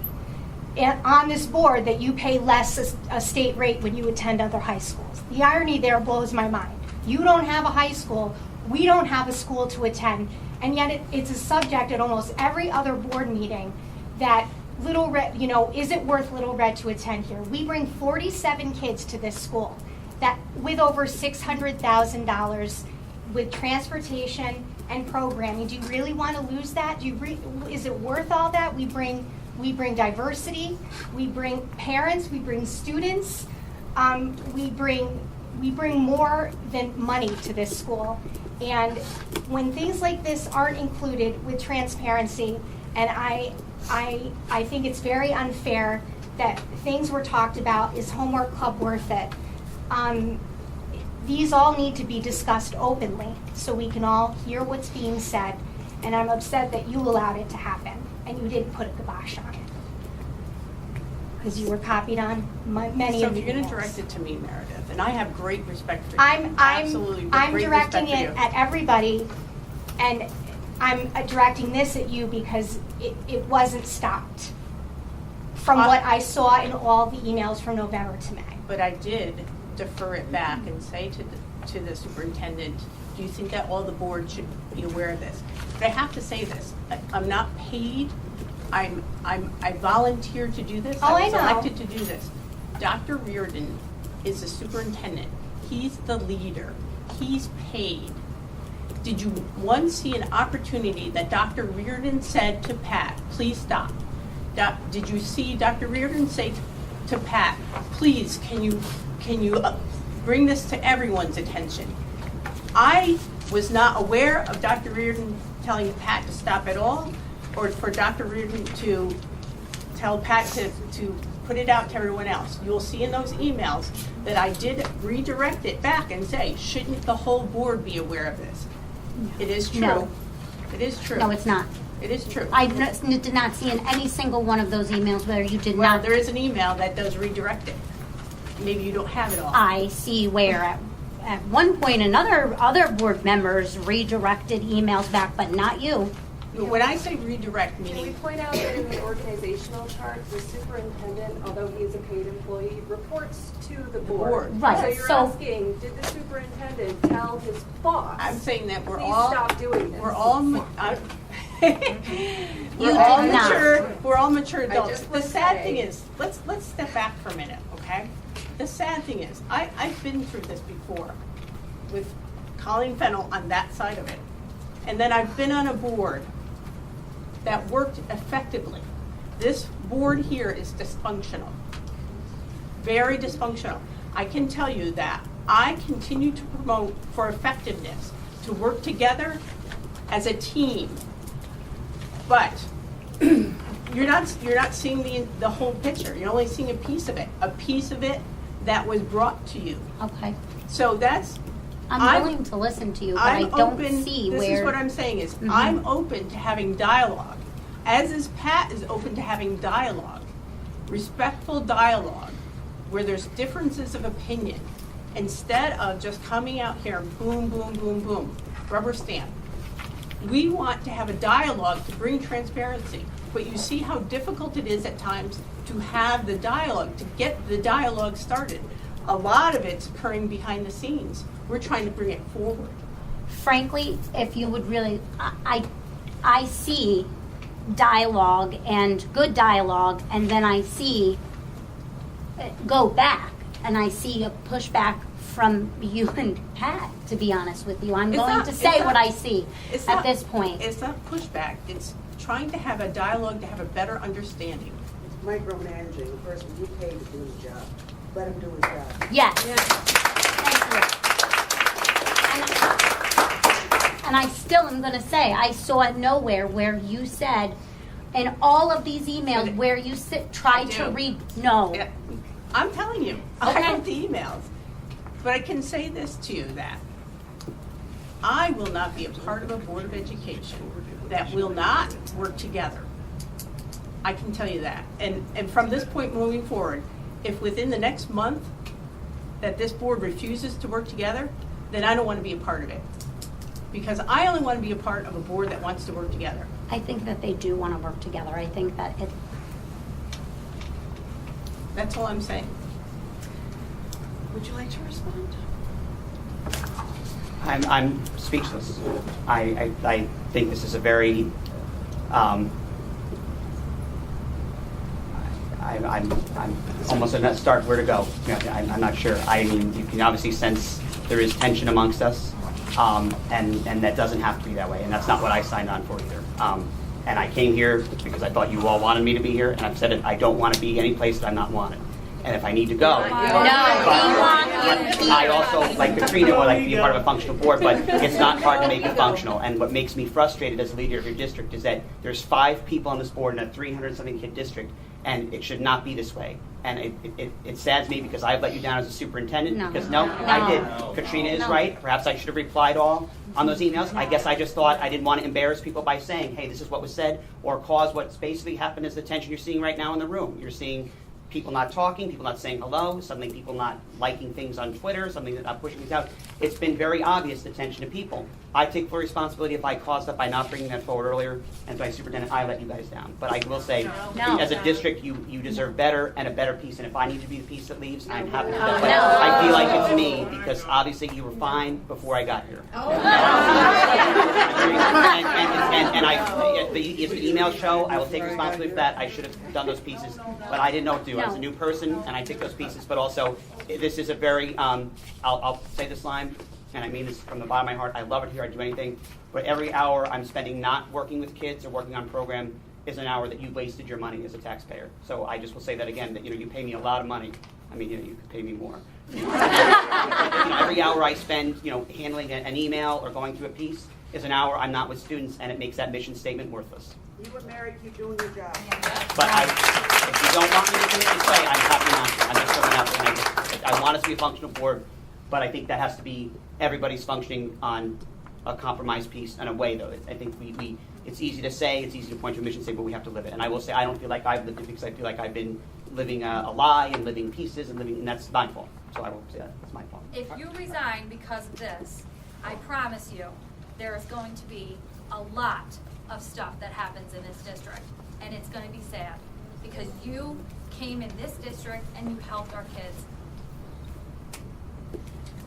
on this board that you pay less a state rate when you attend other high schools. The irony there blows my mind. You don't have a high school, we don't have a school to attend, and yet it's a subject at almost every other board meeting that Little Red, is it worth Little Red to attend here? We bring 47 kids to this school that with over $600,000 with transportation and programming. Do you really want to lose that? Is it worth all that? We bring diversity, we bring parents, we bring students, we bring more than money to this school. And when things like this aren't included with transparency, and I think it's very unfair that things were talked about, is homework club worth it? These all need to be discussed openly so we can all hear what's being said, and I'm upset that you allowed it to happen and you didn't put a kibosh on it. because you were copied on many So of if the you're going to emails. direct it to me, Meredith, and I have great respect for you. I'm Absolutely, I'm great directing respect it for you. at everybody, and I'm directing this at you because it wasn't stopped from what I saw in all the emails from November to May. But I did defer it back and say to the superintendent, do you think that all the board should be aware of this? But I have to say this, I'm not paid, I volunteered to do this. Oh, I was I know. elected to do this. Dr. Reardon is the superintendent. He's the leader. He's paid. Did you once see an opportunity that Dr. Reardon said to Pat, please stop? Did you see Dr. Reardon say to Pat, please, can you bring this to everyone's attention? I was not aware of Dr. Reardon telling Pat to stop at all, or for Dr. Reardon to tell Pat to put it out to everyone else. You'll see in those emails that I did redirect it back and say, shouldn't the whole board be aware of this? It is true. No. It is true. No, it's not. It is true. I did not see in any single one of those emails where you did Well, not. there is an email that does redirect it. Maybe you don't have it all. I see where at one point other board members redirected emails back, but not you. When I say redirect, Can we meaning, point out that in the organizational chart, the superintendent, although he is a paid employee, reports to the board. Right, So you're so- asking, did the superintendent tell his boss? I'm saying that we're Please all. stop doing this. We're all. You We're all did not. mature. We're all mature adults. just The wanna sad say- thing is, let's step back for a minute, okay? The sad thing is, I've been through this before with Colleen Fennell on that side of it, and then I've been on a board that worked effectively. This board here is dysfunctional, very dysfunctional. I can tell you that I continue to promote for effectiveness, to work together as a team. But you're not seeing the whole picture. You're only seeing a piece of it that was brought to you. Okay. So that's. I'm willing to listen to you, but I I'm don't open, see this where. is what I'm saying is, Mhm. I'm open to having dialogue, as is Pat is open to having dialogue, respectful dialogue, where there's differences of opinion, instead of just coming out here, boom, boom, boom, boom, rubber stamp. We want to have a dialogue to bring transparency, but you see how difficult it is at times to have the dialogue, to get the dialogue started. A lot of it's occurring behind the scenes. We're trying to bring it forward. Frankly, if you would really, I see dialogue and good dialogue, and then I see go back, and I see a pushback from you and Pat, to be honest with you. I'm It's going not- to it's say not- what I see It's at not- this point. It's not pushback. It's trying to have a dialogue to have a better understanding. Micromanaging the person you pay to do his job. Let him do his job. Yes. Thank you. And I still am going to say, I saw nowhere where you said, in all of these emails, where you tried to do. read, no. Yeah, I'm telling you, Okay. I wrote the emails. But I can say this to you, that I will not be a part of a Board of Education that will not work together. I can tell you that. And from this point moving forward, if within the next month that this board refuses to work together, then I don't want to be a part of it. Because I only want to be a part of a board that wants to work together. I think that they do want to work together. I think that it, That's all I'm saying. Would you like to respond? I'm speechless. I think this is a very, I'm almost at that start where to go. You know, I'm not sure. I mean, you can obviously sense there is tension amongst us, and that doesn't have to be that way, and that's not what I signed on for either. And I came here because I thought you all wanted me to be here, and I've said it, I don't want to be any place that I'm not wanted. And if I need to go, no, we want you here. I also, like Katrina, would like to be a part of a functional board, but it's not hard to make it functional. And what makes me frustrated as a leader of your district is that there's 5 people on this board in a 300-something kid district, and it should not be this way. And it saddens me because I've let you down as a superintendent. No. Because I did. Katrina is right. Perhaps I should have replied all on those emails. I guess I just thought I didn't want to embarrass people by saying, hey, this is what was said, or cause what's basically happened is the tension you're seeing right now in the room. You're seeing people not talking, people not saying hello, suddenly people not liking things on Twitter, something not pushing things out. It's been very obvious the tension of people. I take full responsibility if I caused that by not bringing that forward earlier, and by superintendent, I let you guys down. But I will say, as a district, you deserve better and a better piece, and if I need to be the piece that leaves, I'm happy to do it. But I feel like it's me, because obviously you were fine before I got here. And if the emails show, I will take responsibility for that. I should have done those pieces, but I didn't know what to do. I was a new person, and I took those pieces. But also, this is a very, I'll say this line, and I mean this from the bottom of my heart. I love it here. I'd do anything. But every hour I'm spending not working with kids or working on program is an hour that you've wasted your money as a taxpayer. So I just will say that again, that you pay me a lot of money. I mean, you could pay me more. Every hour I spend, handling an email or going through a piece is an hour I'm not with students, and it makes that mission statement worthless. You were married, you're doing your job. But if you don't want me to do it this way, I'm happy not to. I'm just throwing out there. And I want us to be a functional board, but I think that has to be everybody's functioning on a compromise piece and a way, though. I think it's easy to say, it's easy to point to a mission statement, but we have to live it. And I will say, I don't feel like I've lived it because I feel like I've been living a lie and living pieces and that's my fault. So I will say that's my fault. If you resign because of this, I promise you, there is going to be a lot of stuff that happens in this district. And it's going to be sad because you came in this district and you helped our kids.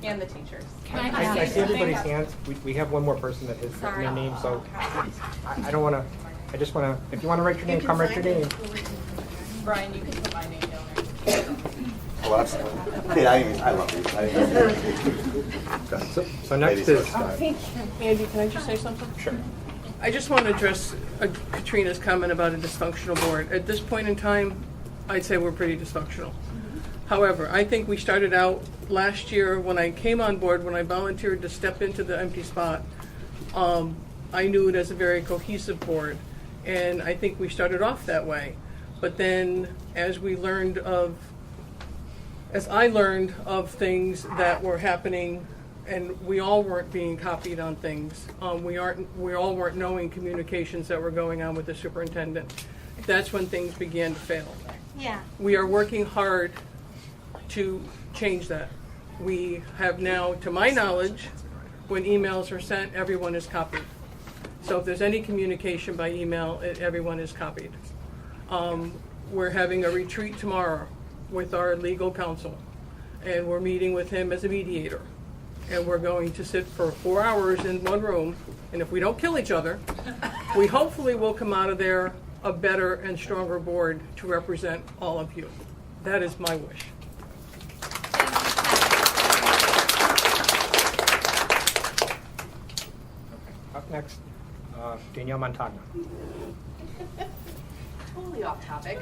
And the teachers. I see everybody's hands. We have one more person that has written their name, so I don't want to, I just want to, if you want to write your name, come write your name. Brian, you can put my name down there. Well, absolutely. I love you. So next is... Andy, can I just say something? Sure. I just want to address Katrina's comment about a dysfunctional board. At this point in time, I'd say we're pretty dysfunctional. However, I think we started out last year when I came on board, when I volunteered to step into the empty spot, I knew it as a very cohesive board. And I think we started off that way. But then as I learned of things that were happening and we all weren't being copied on things, we all weren't knowing communications that were going on with the superintendent, that's when things began to fail. Yeah. We are working hard to change that. We have now, to my knowledge, when emails are sent, everyone is copied. So if there's any communication by email, everyone is copied. We're having a retreat tomorrow with our legal counsel, and we're meeting with him as a mediator. And we're going to sit for 4 hours in one room, and if we don't kill each other, we hopefully will come out of there a better and stronger board to represent all of you. That is my wish. Up next, Danielle Montagna. Totally off topic.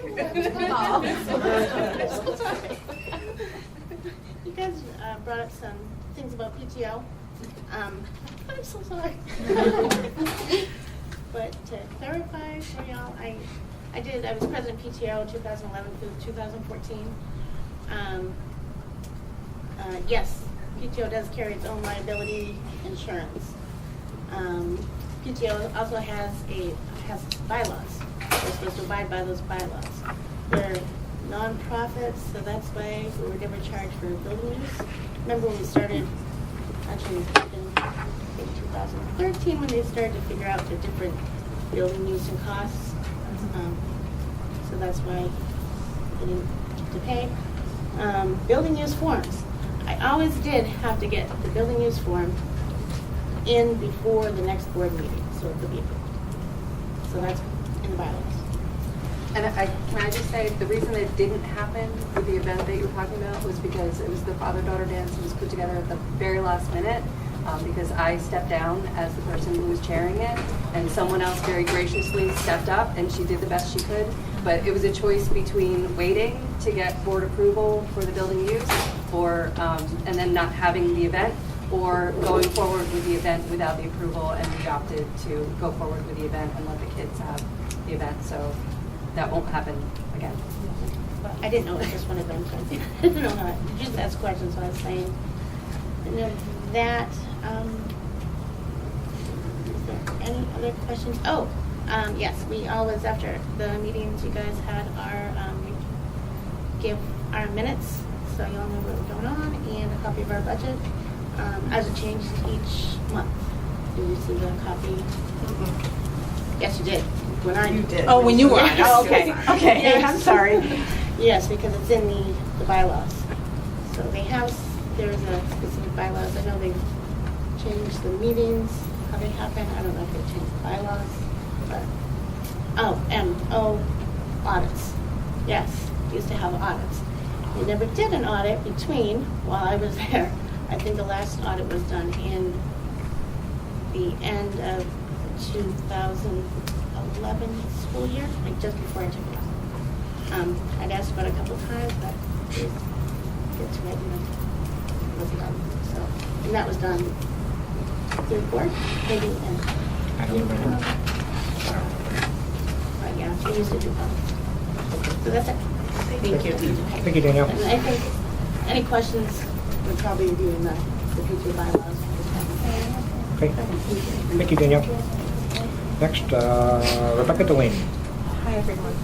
You guys brought up some things about PTO. I'm so sorry. But to clarify for y'all, I was president PTO 2011 through 2014. Yes, PTO does carry its own liability insurance. PTO also has bylaws. We're supposed to abide by those bylaws. They're non-profits, so that's why we were never charged for building use. Remember when we started, actually in 2013, when they started to figure out the different building use and costs. So that's why we didn't have to pay. Building use forms. I always did have to get the building use form in before the next board meeting, so it could be approved. So that's in the bylaws. And can I just say, the reason it didn't happen with the event that you were talking about was because it was the father-daughter dance that was put together at the very last minute, because I stepped down as the person who was chairing it, and someone else very graciously stepped up, and she did the best she could. But it was a choice between waiting to get board approval for the building use, or and then not having the event, or going forward with the event without the approval, and we opted to go forward with the event and let the kids have the event. So that won't happen again. I didn't know it was just one event. I didn't know how to just ask questions, so I was saying. And then that, is there any other questions? Oh, yes, we always, after the meetings, you guys had our give our minutes, so y'all know what's going on, and a copy of our budget. As it changed each month. Did you see the copy? Yes, you did. When I did. Oh, when you were on. Oh, okay. Okay, Yes. I'm sorry. Yes, because it's in the bylaws. So they have, there's a specific bylaws. I know they've changed the meetings, how they happen. I don't know if they changed the bylaws, but, audits. Yes, used to have audits. We never did an audit between while I was there. I think the last audit was done in the end of 2011 school year, like just before I took it off. I'd asked about it a couple of times, but didn't get to it, and it wasn't done. So, and that was done through the board, maybe, and. I don't remember. But yeah, we used to do both. So that's it. Thank you. Thank you, Danielle. And I think any questions would probably be in the future bylaws. Okay. Thank you, Danielle. Next, Rebecca Delaney. Hi, everyone.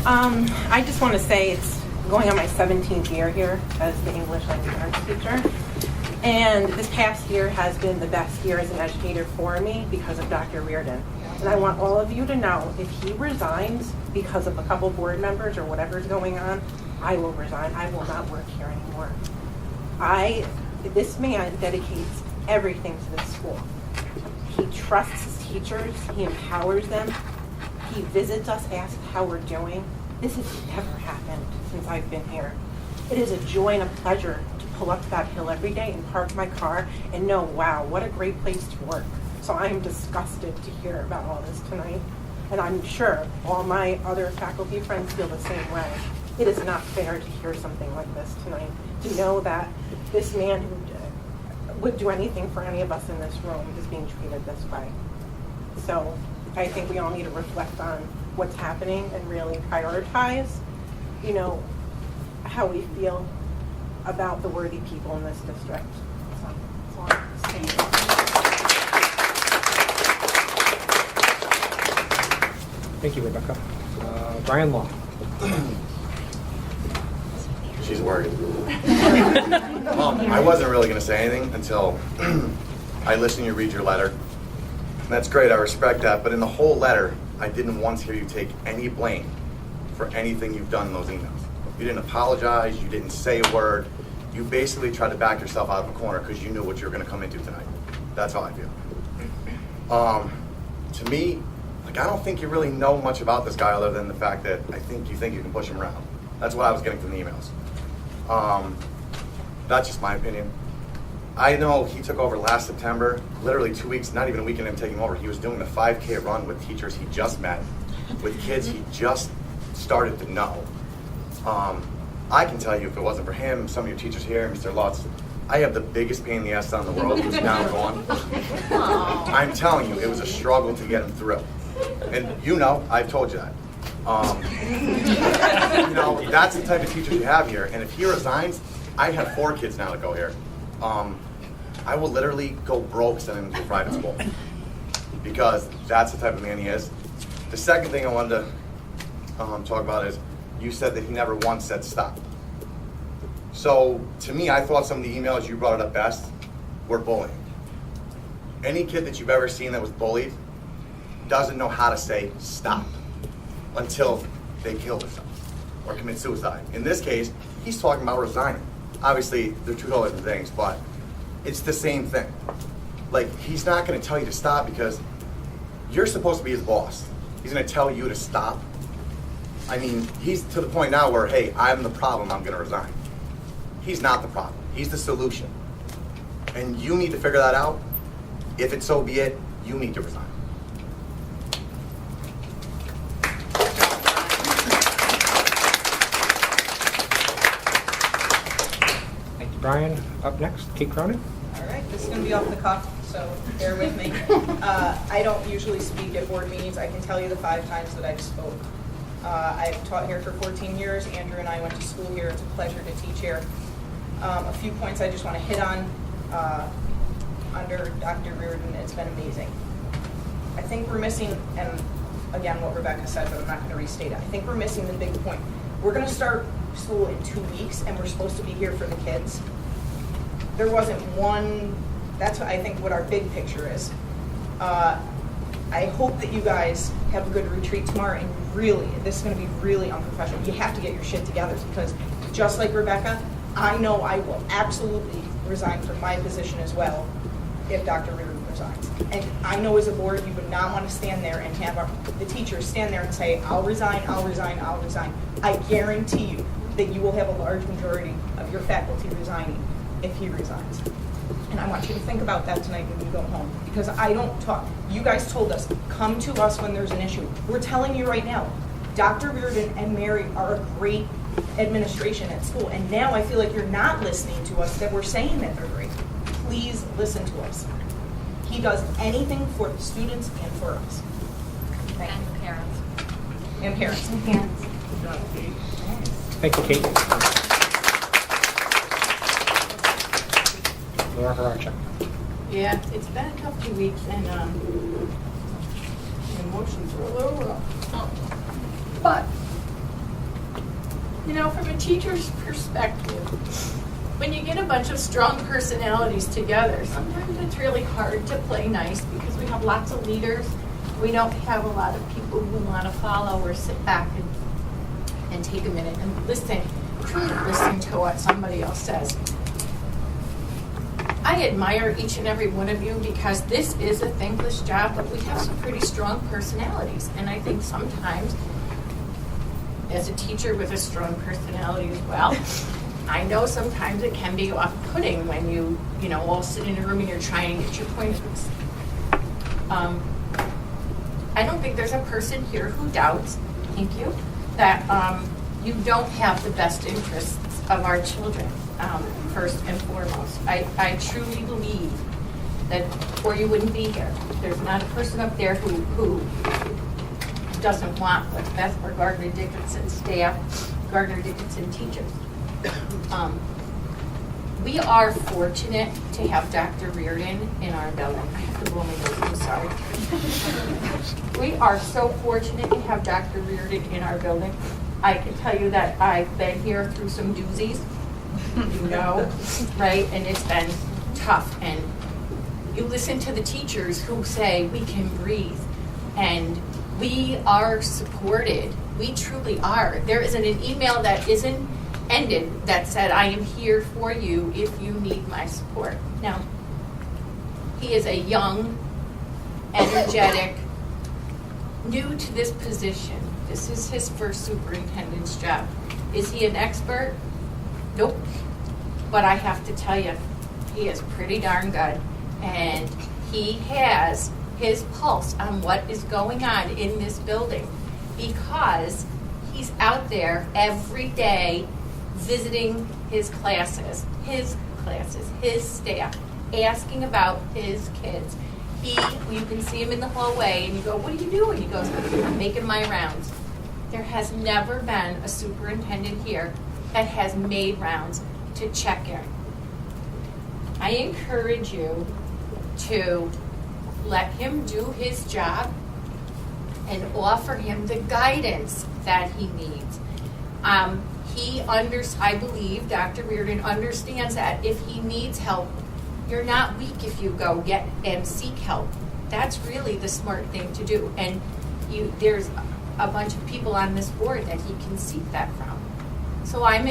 I just want to say it's going on my 17th year here as the English language arts teacher. And this past year has been the best year as an educator for me because of Dr. Reardon. And I want all of you to know, if he resigns because of a couple board members or whatever's going on, I will resign. I will not work here anymore. This man dedicates everything to this school. He trusts his teachers. He empowers them. He visits us, asks how we're doing. This has never happened since I've been here. It is a joy and a pleasure to pull up that hill every day and park my car and know, wow, what a great place to work. So I am disgusted to hear about all this tonight. And I'm sure all my other faculty friends feel the same way. It is not fair to hear something like this tonight, to know that this man who would do anything for any of us in this room is being treated this way. So I think we all need to reflect on what's happening and really prioritize, how we feel about the worthy people in this district. So that's all I have to say. Thank you, Rebecca. Brian Law. She's worried. I wasn't really going to say anything until I listened to you read your letter. And that's great, I respect that. But in the whole letter, I didn't once hear you take any blame for anything you've done in those emails. You didn't apologize, you didn't say a word. You basically tried to back yourself out of a corner because you knew what you were going to come into tonight. That's how I feel. To me, I don't think you really know much about this guy other than the fact that I think you can push him around. That's what I was getting from the emails. That's just my opinion. I know he took over last September, literally 2 weeks, not even a week in him taking over. He was doing a 5K run with teachers he just met, with kids he just started to know. I can tell you, if it wasn't for him, some of your teachers here, Mr. Lutz, I have the biggest pain in the ass on the world who's now gone. I'm telling you, it was a struggle to get him through. And I've told you that. That's the type of teachers you have here. And if he resigns, I have 4 kids now to go here. I will literally go broke sending him to a private school because that's the type of man he is. The second thing I wanted to talk about is you said that he never once said stop. So to me, I thought some of the emails you brought it up best were bullying. Any kid that you've ever seen that was bullied doesn't know how to say stop until they kill themselves or commit suicide. In this case, he's talking about resigning. Obviously, they're two totally different things, but it's the same thing. He's not going to tell you to stop because you're supposed to be his boss. He's going to tell you to stop. I mean, he's to the point now where, hey, I'm the problem, I'm going to resign. He's not the problem. He's the solution. And you need to figure that out. If it's so be it, you need to resign. Thank you, Brian. Up next, Kate Cronin. All right, this is going to be off the cuff, so bear with me. I don't usually speak at board meetings. I can tell you the 5 times that I've spoke. I've taught here for 14 years. Andrew and I went to school here. It's a pleasure to teach here. A few points I just want to hit on under Dr. Reardon. It's been amazing. I think we're missing, and again, what Rebecca said, but I'm not going to restate it. I think we're missing the big point. We're going to start school in 2 weeks and we're supposed to be here for the kids. There wasn't one, that's what I think what our big picture is. I hope that you guys have a good retreat tomorrow, and really, this is gonna be really unprofessional. You have to get your shit together, because just like Rebecca, I know I will absolutely resign from my position as well if Dr. Reardon resigns. And I know as a board, you would not want to stand there and have the teachers stand there and say, I'll resign, I'll resign, I'll resign. I guarantee you that you will have a large majority of your faculty resigning if he resigns. And I want you to think about that tonight when you go home, because I don't talk. You guys told us, come to us when there's an issue. We're telling you right now, Dr. Reardon and Mary are a great administration at school, and now I feel like you're not listening to us, that we're saying that they're great. Please listen to us. He does anything for the students and for us. Thank you. And parents. And parents. And parents. Thank you, Kate. Laura Haracek. Yeah, it's been a tough 2 weeks, and the emotions are a little rough. But, you know, from a teacher's perspective, when you get a bunch of strong personalities together, sometimes it's really hard to play nice because we have lots of leaders. We don't have a lot of people who want to follow or sit back and take a minute and listen, truly listen to what somebody else says. I admire each and every one of you because this is a thankless job, but we have some pretty strong personalities. And I think sometimes, as a teacher with a strong personality as well, I know sometimes it can be off-putting when you all sit in a room and you're trying to get your point across. I don't think there's a person here who doubts, thank you, that you don't have the best interests of our children, first and foremost. I truly believe that, or you wouldn't be here. There's not a person up there who doesn't want what's best for Gardner-Dickinson staff, Gardner-Dickinson teachers. We are fortunate to have Dr. Reardon in our building. I have to blow my nose, I'm sorry. We are so fortunate to have Dr. Reardon in our building. I can tell you that I've been here through some doozies, right? And it's been tough. And you listen to the teachers who say we can breathe and we are supported. We truly are. There isn't an email that isn't ended that said, I am here for you if you need my support. Now, he is a young, energetic, new to this position. This is his first superintendent's job. Is he an expert? Nope. But I have to tell you, he is pretty darn good. And he has his pulse on what is going on in this building because he's out there every day visiting his classes, his staff, asking about his kids. You can see him in the hallway and you go, what are you doing? He goes, I'm making my rounds. There has never been a superintendent here that has made rounds to check in. I encourage you to let him do his job and offer him the guidance that he needs. I believe Dr. Reardon understands that if he needs help, you're not weak if you go get and seek help. That's really the smart thing to do. And there's a bunch of people on this board that he can seek that from. So I'm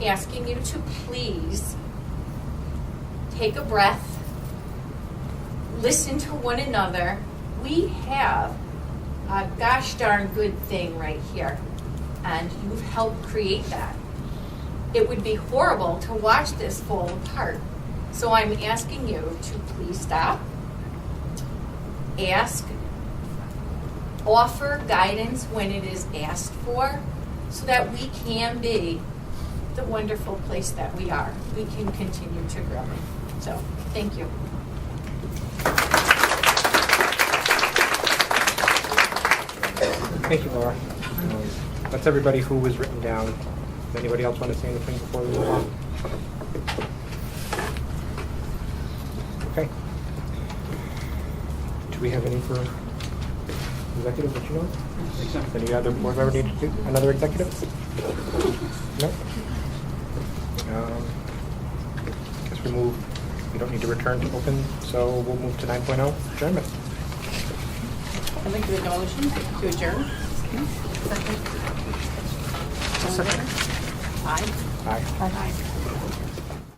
asking you to please take a breath, listen to one another. We have a gosh darn good thing right here, and you've helped create that. It would be horrible to watch this fall apart. So I'm asking you to please stop, ask, offer guidance when it is asked for, so that we can be the wonderful place that we are. We can continue to grow. So, thank you. Thank you, Laura. That's everybody who was written down. Does anybody else want to say anything before we move on? Okay. Do we have any for executive that you know? Any other board member need to do another executive? No? Guess we don't need to return to open, so we'll move to 9.0, adjournment. I'd like to make a motion to adjourn. Second. Aye. Aye. Aye.